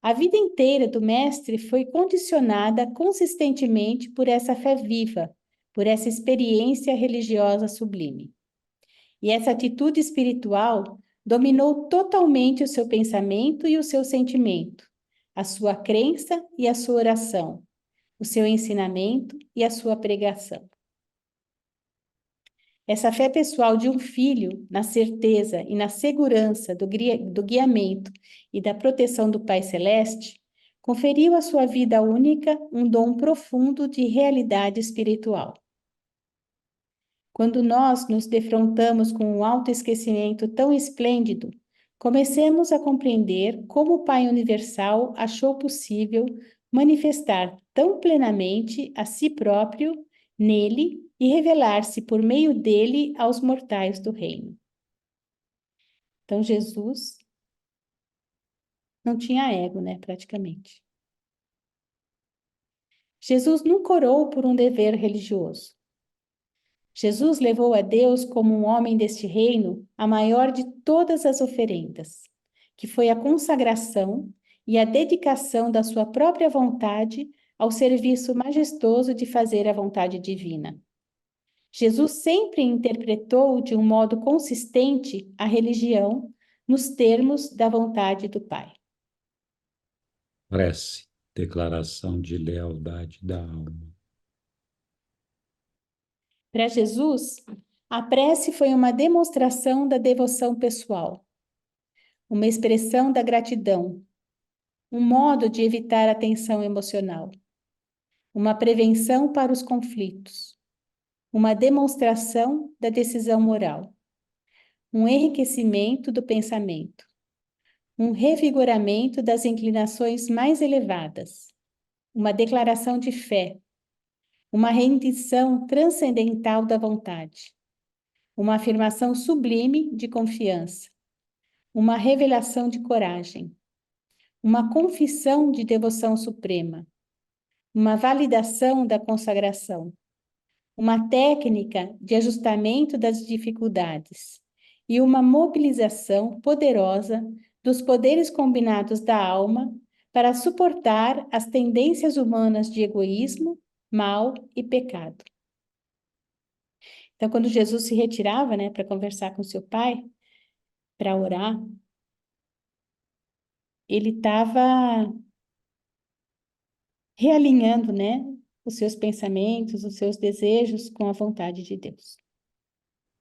A vida inteira do Mestre foi condicionada consistentemente por essa fé viva, por essa experiência religiosa sublime. E essa atitude espiritual dominou totalmente o seu pensamento e o seu sentimento, a sua crença e a sua oração, o seu ensinamento e a sua pregação. Essa fé pessoal de um filho, na certeza e na segurança do guiamento e da proteção do Pai Celeste, conferiu à sua vida única um dom profundo de realidade espiritual. Quando nós nos defrontamos com um autoesquecimento tão esplêndido, comecemos a compreender como o Pai Universal achou possível manifestar tão plenamente a si próprio nele e revelar-se por meio dele aos mortais do reino. Então, Jesus não tinha ego, né, praticamente. Jesus nunca orou por um dever religioso. Jesus levou a Deus como um homem deste reino a maior de todas as oferendas, que foi a consagração e a dedicação da sua própria vontade ao serviço majestoso de fazer a vontade divina. Jesus sempre interpretou de um modo consistente a religião nos termos da vontade do Pai. Prece, declaração de lealdade da alma. Para Jesus, a prece foi uma demonstração da devoção pessoal, uma expressão da gratidão, um modo de evitar a tensão emocional, uma prevenção para os conflitos, uma demonstração da decisão moral, um enriquecimento do pensamento, um revigoramento das inclinações mais elevadas, uma declaração de fé, uma rendição transcendental da vontade, uma afirmação sublime de confiança, uma revelação de coragem, uma confissão de devoção suprema, uma validação da consagração, uma técnica de ajustamento das dificuldades e uma mobilização poderosa dos poderes combinados da alma para suportar as tendências humanas de egoísmo, mal e pecado. Então, quando Jesus se retirava, né, para conversar com seu pai, para orar, ele estava realinhando, né, os seus pensamentos, os seus desejos com a vontade de Deus.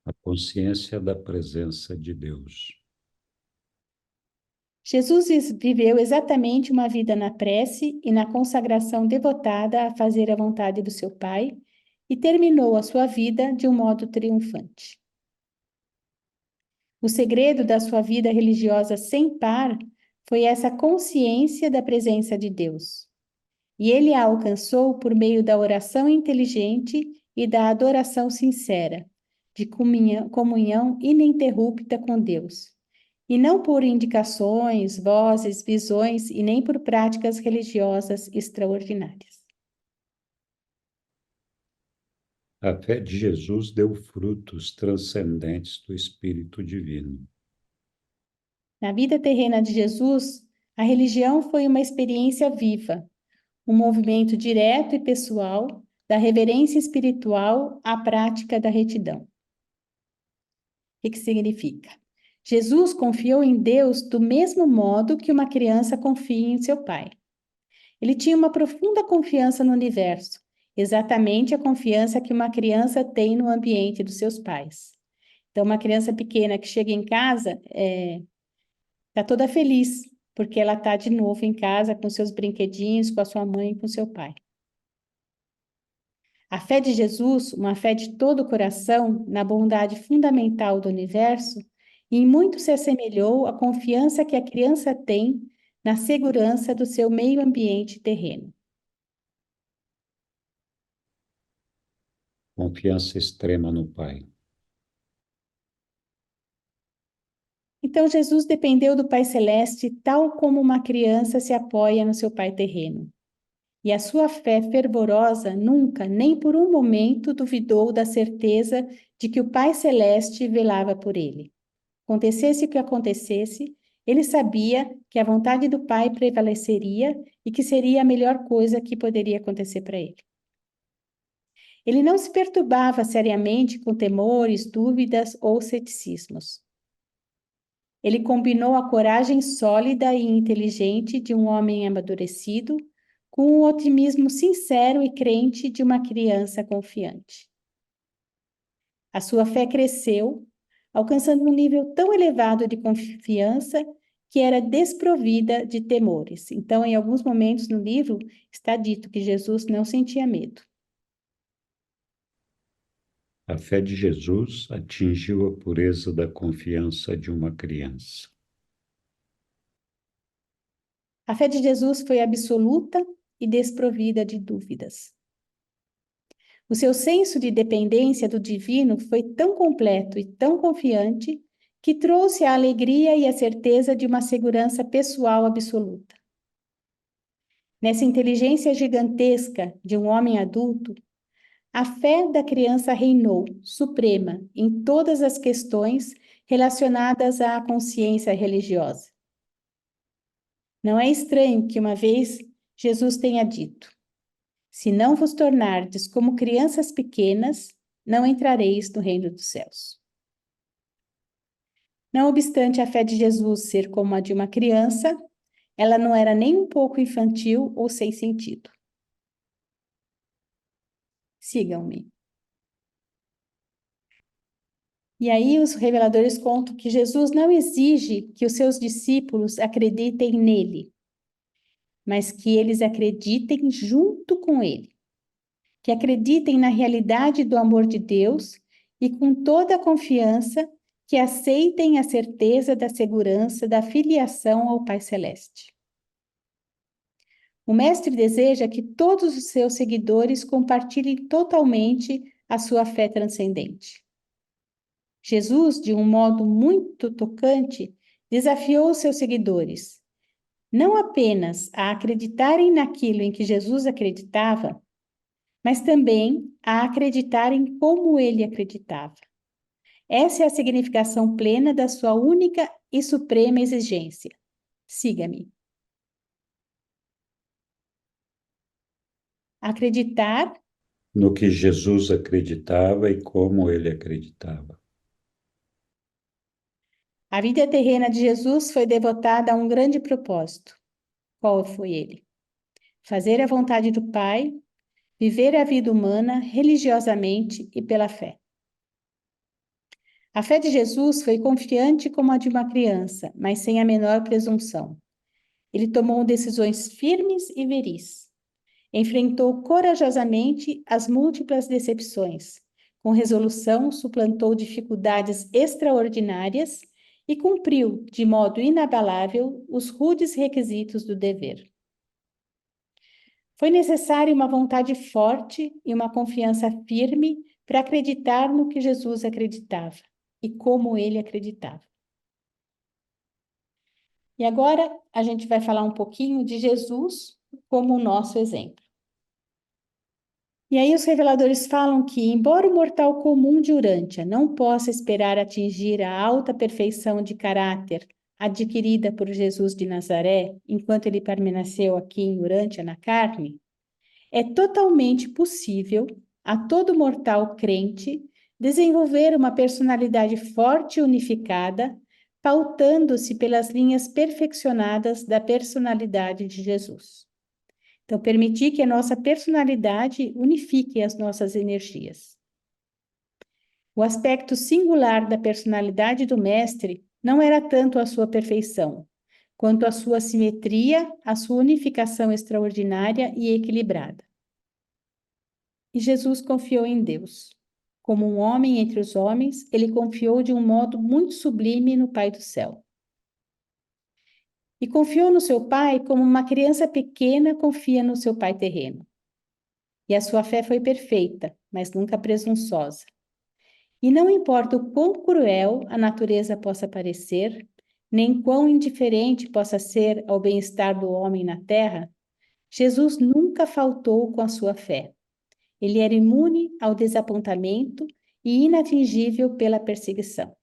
A consciência da presença de Deus. Jesus viveu exatamente uma vida na prece e na consagração devotada a fazer a vontade do seu Pai e terminou a sua vida de um modo triunfante. O segredo da sua vida religiosa sem par foi essa consciência da presença de Deus. E ele a alcançou por meio da oração inteligente e da adoração sincera, de comunhão ininterrupta com Deus, e não por indicações, vozes, visões e nem por práticas religiosas extraordinárias. A fé de Jesus deu frutos transcendentes do Espírito Divino. Na vida terrena de Jesus, a religião foi uma experiência viva, um movimento direto e pessoal da reverência espiritual à prática da retidão. O que significa? Jesus confiou em Deus do mesmo modo que uma criança confia em seu pai. Ele tinha uma profunda confiança no universo, exatamente a confiança que uma criança tem no ambiente dos seus pais. Então, uma criança pequena que chega em casa está toda feliz, porque ela está de novo em casa com seus brinquedinhos, com a sua mãe e com seu pai. A fé de Jesus, uma fé de todo o coração, na bondade fundamental do universo, em muito se assemelhou à confiança que a criança tem na segurança do seu meio ambiente terreno. Confiança extrema no Pai. Então, Jesus dependeu do Pai Celeste tal como uma criança se apoia no seu Pai terreno. E a sua fé fervorosa nunca, nem por um momento, duvidou da certeza de que o Pai Celeste velava por ele. Acontecesse o que acontecesse, ele sabia que a vontade do Pai prevaleceria e que seria a melhor coisa que poderia acontecer para ele. Ele não se perturbava seriamente com temores, dúvidas ou ceticismos. Ele combinou a coragem sólida e inteligente de um homem amadurecido com o otimismo sincero e crente de uma criança confiante. A sua fé cresceu, alcançando um nível tão elevado de confiança que era desprovida de temores. Então, em alguns momentos no livro, está dito que Jesus não sentia medo. A fé de Jesus atingiu a pureza da confiança de uma criança. A fé de Jesus foi absoluta e desprovida de dúvidas. O seu senso de dependência do divino foi tão completo e tão confiante que trouxe a alegria e a certeza de uma segurança pessoal absoluta. Nessa inteligência gigantesca de um homem adulto, a fé da criança reinou, suprema, em todas as questões relacionadas à consciência religiosa. Não é estranho que uma vez Jesus tenha dito: se não vos tornardes como crianças pequenas, não entrareis no reino dos céus. Não obstante a fé de Jesus ser como a de uma criança, ela não era nem um pouco infantil ou sem sentido. Sigam-me. E aí os reveladores contam que Jesus não exige que os seus discípulos acreditem nele. mas que eles acreditem junto com ele, que acreditem na realidade do amor de Deus e com toda a confiança que aceitem a certeza da segurança da filiação ao Pai Celeste. O Mestre deseja que todos os seus seguidores compartilhem totalmente a sua fé transcendente. Jesus, de um modo muito tocante, desafiou os seus seguidores, não apenas a acreditarem naquilo em que Jesus acreditava, mas também a acreditarem como ele acreditava. Essa é a significação plena da sua única e suprema exigência. Siga-me. Acreditar no que Jesus acreditava e como ele acreditava. A vida terrena de Jesus foi devotada a um grande propósito. Qual foi ele? Fazer a vontade do Pai, viver a vida humana religiosamente e pela fé. A fé de Jesus foi confiante como a de uma criança, mas sem a menor presunção. Ele tomou decisões firmes e veris. Enfrentou corajosamente as múltiplas decepções. Com resolução, suplantou dificuldades extraordinárias e cumpriu, de modo inabalável, os rudes requisitos do dever. Foi necessária uma vontade forte e uma confiança firme para acreditar no que Jesus acreditava e como ele acreditava. E agora a gente vai falar um pouquinho de Jesus como o nosso exemplo. E aí os reveladores falam que, embora o mortal comum de Urântia não possa esperar atingir a alta perfeição de caráter adquirida por Jesus de Nazaré, enquanto ele permaneceu aqui em Urântia na carne, é totalmente possível a todo mortal crente desenvolver uma personalidade forte e unificada, pautando-se pelas linhas perfeccionadas da personalidade de Jesus. Então, permitir que a nossa personalidade unifique as nossas energias. O aspecto singular da personalidade do Mestre não era tanto a sua perfeição, quanto a sua simetria, a sua unificação extraordinária e equilibrada. E Jesus confiou em Deus. Como um homem entre os homens, ele confiou de um modo muito sublime no Pai do céu. E confiou no seu Pai como uma criança pequena confia no seu pai terreno. E a sua fé foi perfeita, mas nunca presunçosa. E não importa o quão cruel a natureza possa parecer, nem quão indiferente possa ser ao bem-estar do homem na terra, Jesus nunca faltou com a sua fé. Ele era imune ao desapontamento e inatingível pela perseguição.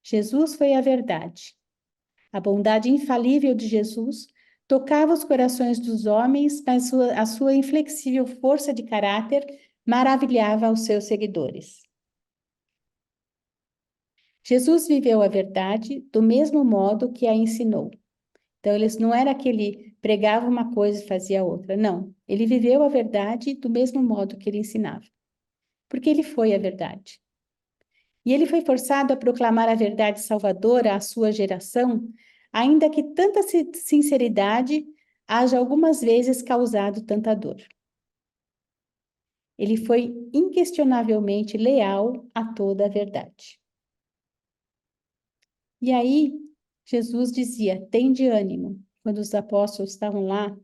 Jesus foi a verdade. A bondade infalível de Jesus tocava os corações dos homens, mas a sua inflexível força de caráter maravilhava os seus seguidores. Jesus viveu a verdade do mesmo modo que a ensinou. Então, ele não era que ele pregava uma coisa e fazia outra. Não, ele viveu a verdade do mesmo modo que ele ensinava. Porque ele foi a verdade. E ele foi forçado a proclamar a verdade salvadora à sua geração, ainda que tanta sinceridade haja algumas vezes causado tanta dor. Ele foi inquestionavelmente leal a toda a verdade. E aí, Jesus dizia, tende ânimo, quando os apóstolos estavam lá,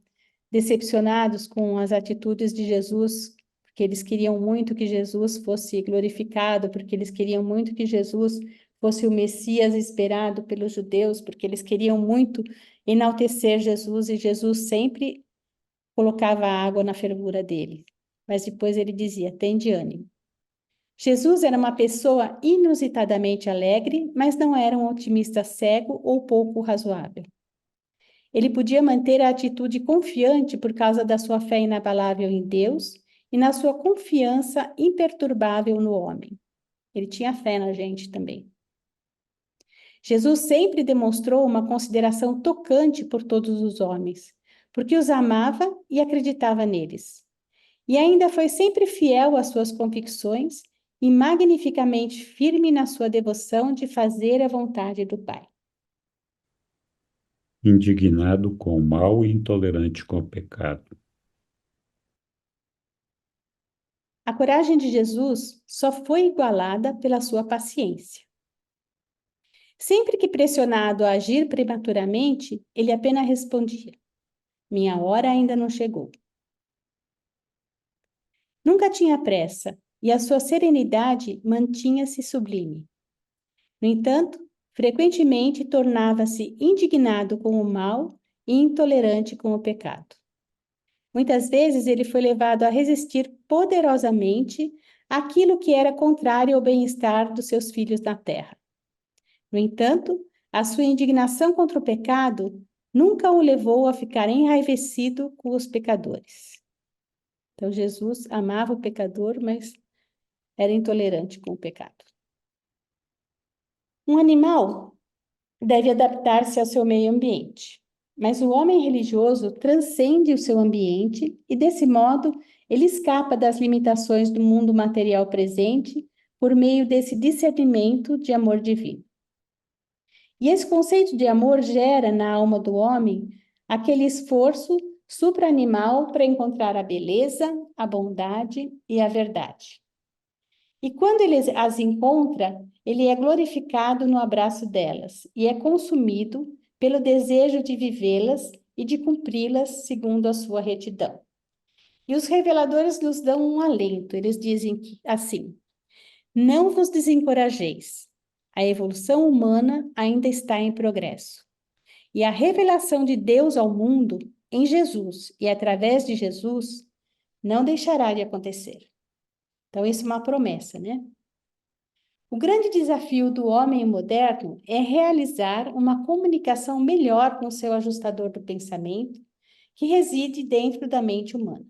decepcionados com as atitudes de Jesus, porque eles queriam muito que Jesus fosse glorificado, porque eles queriam muito que Jesus fosse o Messias esperado pelos judeus, porque eles queriam muito enaltecer Jesus, e Jesus sempre colocava água na fervura dele. Mas depois ele dizia, tende ânimo. Jesus era uma pessoa inusitadamente alegre, mas não era um otimista cego ou pouco razoável. Ele podia manter a atitude confiante por causa da sua fé inabalável em Deus e na sua confiança imperturbável no homem. Ele tinha fé na gente também. Jesus sempre demonstrou uma consideração tocante por todos os homens, porque os amava e acreditava neles. E ainda foi sempre fiel às suas convicções e magnificamente firme na sua devoção de fazer a vontade do Pai. indignado com o mal e intolerante com o pecado. A coragem de Jesus só foi igualada pela sua paciência. Sempre que pressionado a agir prematuramente, ele apenas respondia: minha hora ainda não chegou. Nunca tinha pressa e a sua serenidade mantinha-se sublime. No entanto, frequentemente tornava-se indignado com o mal e intolerante com o pecado. Muitas vezes ele foi levado a resistir poderosamente àquilo que era contrário ao bem-estar dos seus filhos na terra. No entanto, a sua indignação contra o pecado nunca o levou a ficar enraivecido com os pecadores. Então, Jesus amava o pecador, mas era intolerante com o pecado. Um animal deve adaptar-se ao seu meio ambiente, mas o homem religioso transcende o seu ambiente e, desse modo, ele escapa das limitações do mundo material presente por meio desse discernimento de amor divino. E esse conceito de amor gera na alma do homem aquele esforço supra-animal para encontrar a beleza, a bondade e a verdade. E quando ele as encontra, ele é glorificado no abraço delas e é consumido pelo desejo de vivê-las e de cumpri-las segundo a sua retidão. E os reveladores nos dão um alento, eles dizem assim: não vos desencorajeis, a evolução humana ainda está em progresso. E a revelação de Deus ao mundo, em Jesus e através de Jesus, não deixará de acontecer. Então, isso é uma promessa, né? O grande desafio do homem moderno é realizar uma comunicação melhor com o seu ajustador do pensamento, que reside dentro da mente humana.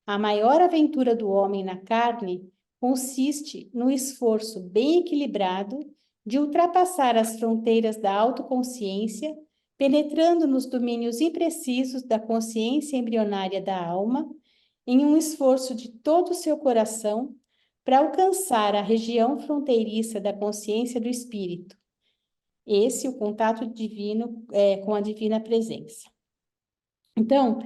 A maior aventura do homem na carne consiste no esforço bem equilibrado de ultrapassar as fronteiras da autoconsciência, penetrando nos domínios imprecisos da consciência embrionária da alma, em um esforço de todo o seu coração para alcançar a região fronteiriça da consciência do espírito. Esse, o contato divino com a divina presença. Então,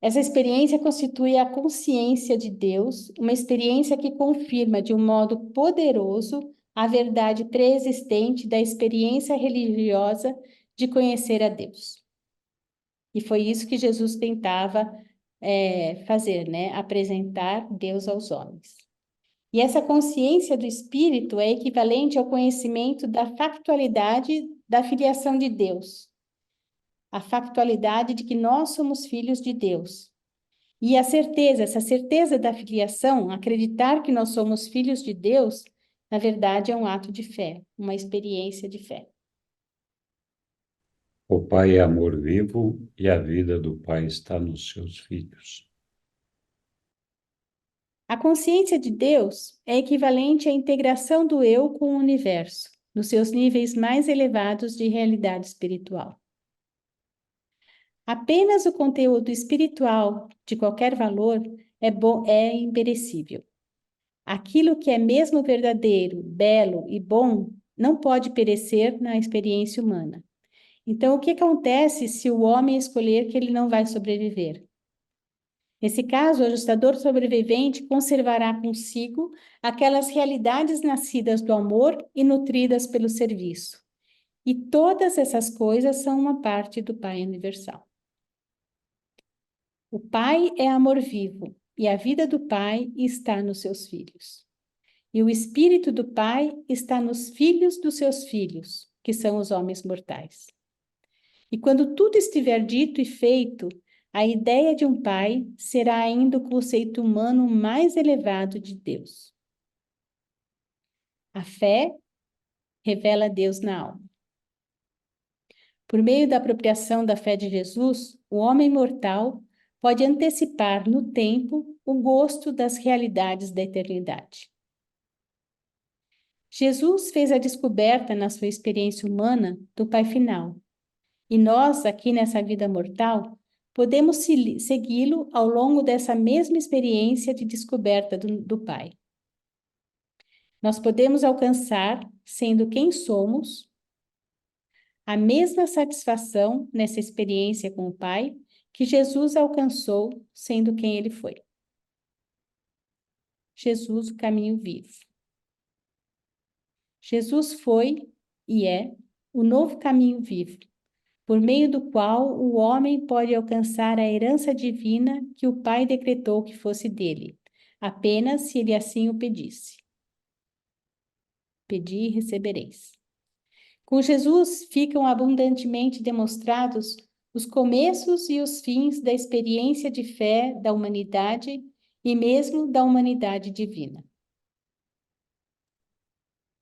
essa experiência constitui a consciência de Deus, uma experiência que confirma de um modo poderoso a verdade pré-existente da experiência religiosa de conhecer a Deus. E foi isso que Jesus tentava fazer, né? Apresentar Deus aos homens. E essa consciência do Espírito é equivalente ao conhecimento da factualidade da filiação de Deus, a factualidade de que nós somos filhos de Deus. E essa certeza da filiação, acreditar que nós somos filhos de Deus, na verdade é um ato de fé, uma experiência de fé. O Pai é amor vivo e a vida do Pai está nos seus filhos. A consciência de Deus é equivalente à integração do eu com o universo, nos seus níveis mais elevados de realidade espiritual. Apenas o conteúdo espiritual de qualquer valor é imperecível. Aquilo que é mesmo verdadeiro, belo e bom não pode perecer na experiência humana. Então, o que acontece se o homem escolher que ele não vai sobreviver? Nesse caso, o ajustador sobrevivente conservará consigo aquelas realidades nascidas do amor e nutridas pelo serviço. E todas essas coisas são uma parte do Pai universal. O Pai é amor vivo, e a vida do Pai está nos seus filhos. E o Espírito do Pai está nos filhos dos seus filhos, que são os homens mortais. E quando tudo estiver dito e feito, a ideia de um Pai será ainda o conceito humano mais elevado de Deus. A fé revela Deus na alma. Por meio da apropriação da fé de Jesus, o homem mortal pode antecipar no tempo o gosto das realidades da eternidade. Jesus fez a descoberta na sua experiência humana do Pai final. E nós, aqui nessa vida mortal, podemos segui-lo ao longo dessa mesma experiência de descoberta do Pai. Nós podemos alcançar, sendo quem somos, a mesma satisfação nessa experiência com o Pai que Jesus alcançou sendo quem ele foi. Jesus, o caminho vivo. Jesus foi e é o novo caminho vivo, por meio do qual o homem pode alcançar a herança divina que o Pai decretou que fosse dele, apenas se ele assim o pedisse. Pedi e recebereis. Com Jesus ficam abundantemente demonstrados os começos e os fins da experiência de fé da humanidade e mesmo da humanidade divina.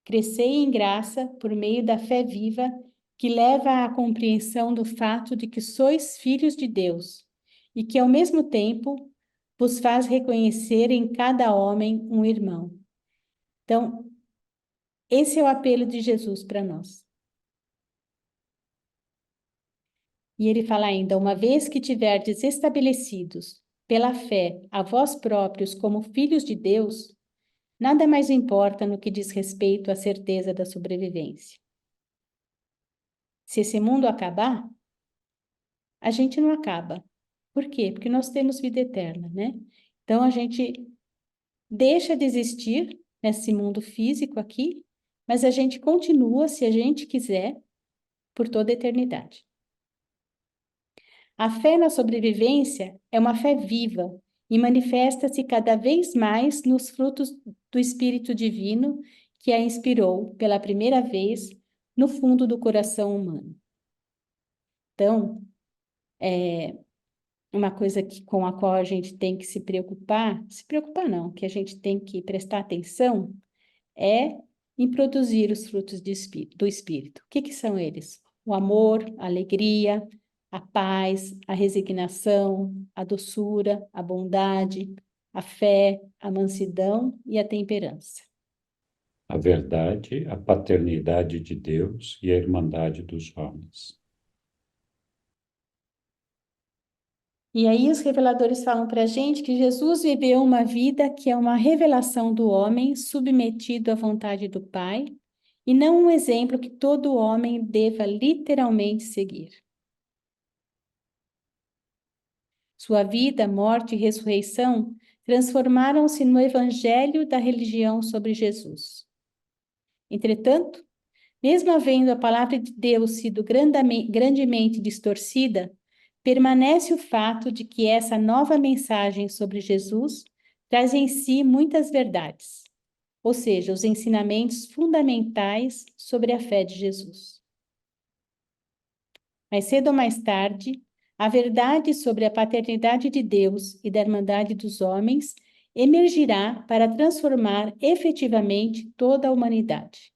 Crescei em graça por meio da fé viva que leva à compreensão do fato de que sois filhos de Deus e que, ao mesmo tempo, vos faz reconhecer em cada homem um irmão. Então, esse é o apelo de Jesus para nós. E ele fala ainda, uma vez que tiverdes estabelecidos pela fé a vós próprios como filhos de Deus, nada mais importa no que diz respeito à certeza da sobrevivência. Se esse mundo acabar, a gente não acaba. Por quê? Porque nós temos vida eterna, né? Então a gente deixa de existir nesse mundo físico aqui, mas a gente continua, se a gente quiser, por toda a eternidade. A fé na sobrevivência é uma fé viva e manifesta-se cada vez mais nos frutos do Espírito Divino que a inspirou pela primeira vez no fundo do coração humano. Então, uma coisa com a qual a gente tem que se preocupar não, que a gente tem que prestar atenção é em produzir os frutos do Espírito. O que são eles? O amor, a alegria, a paz, a resignação, a doçura, a bondade, a fé, a mansidão e a temperança. A verdade, a paternidade de Deus e a irmandade dos homens. E aí os reveladores falam para a gente que Jesus viveu uma vida que é uma revelação do homem submetido à vontade do Pai e não um exemplo que todo homem deva literalmente seguir. Sua vida, morte e ressurreição transformaram-se no evangelho da religião sobre Jesus. Entretanto, mesmo havendo a palavra de Deus sido grandemente distorcida, permanece o fato de que essa nova mensagem sobre Jesus traz em si muitas verdades, ou seja, os ensinamentos fundamentais sobre a fé de Jesus. Mais cedo ou mais tarde, a verdade sobre a paternidade de Deus e da irmandade dos homens emergirá para transformar efetivamente toda a humanidade.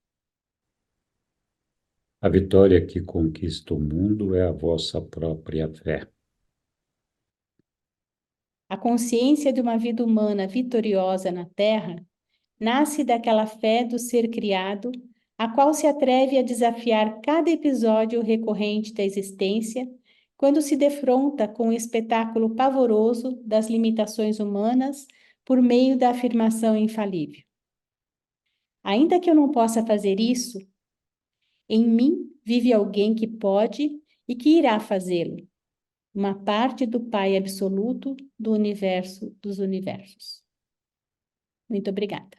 A vitória que conquista o mundo é a vossa própria fé. A consciência de uma vida humana vitoriosa na Terra nasce daquela fé do ser criado, a qual se atreve a desafiar cada episódio recorrente da existência, quando se defronta com o espetáculo pavoroso das limitações humanas por meio da afirmação infalível. Ainda que eu não possa fazer isso, em mim vive alguém que pode e que irá fazê-lo, uma parte do Pai absoluto do universo dos universos. Muito obrigada.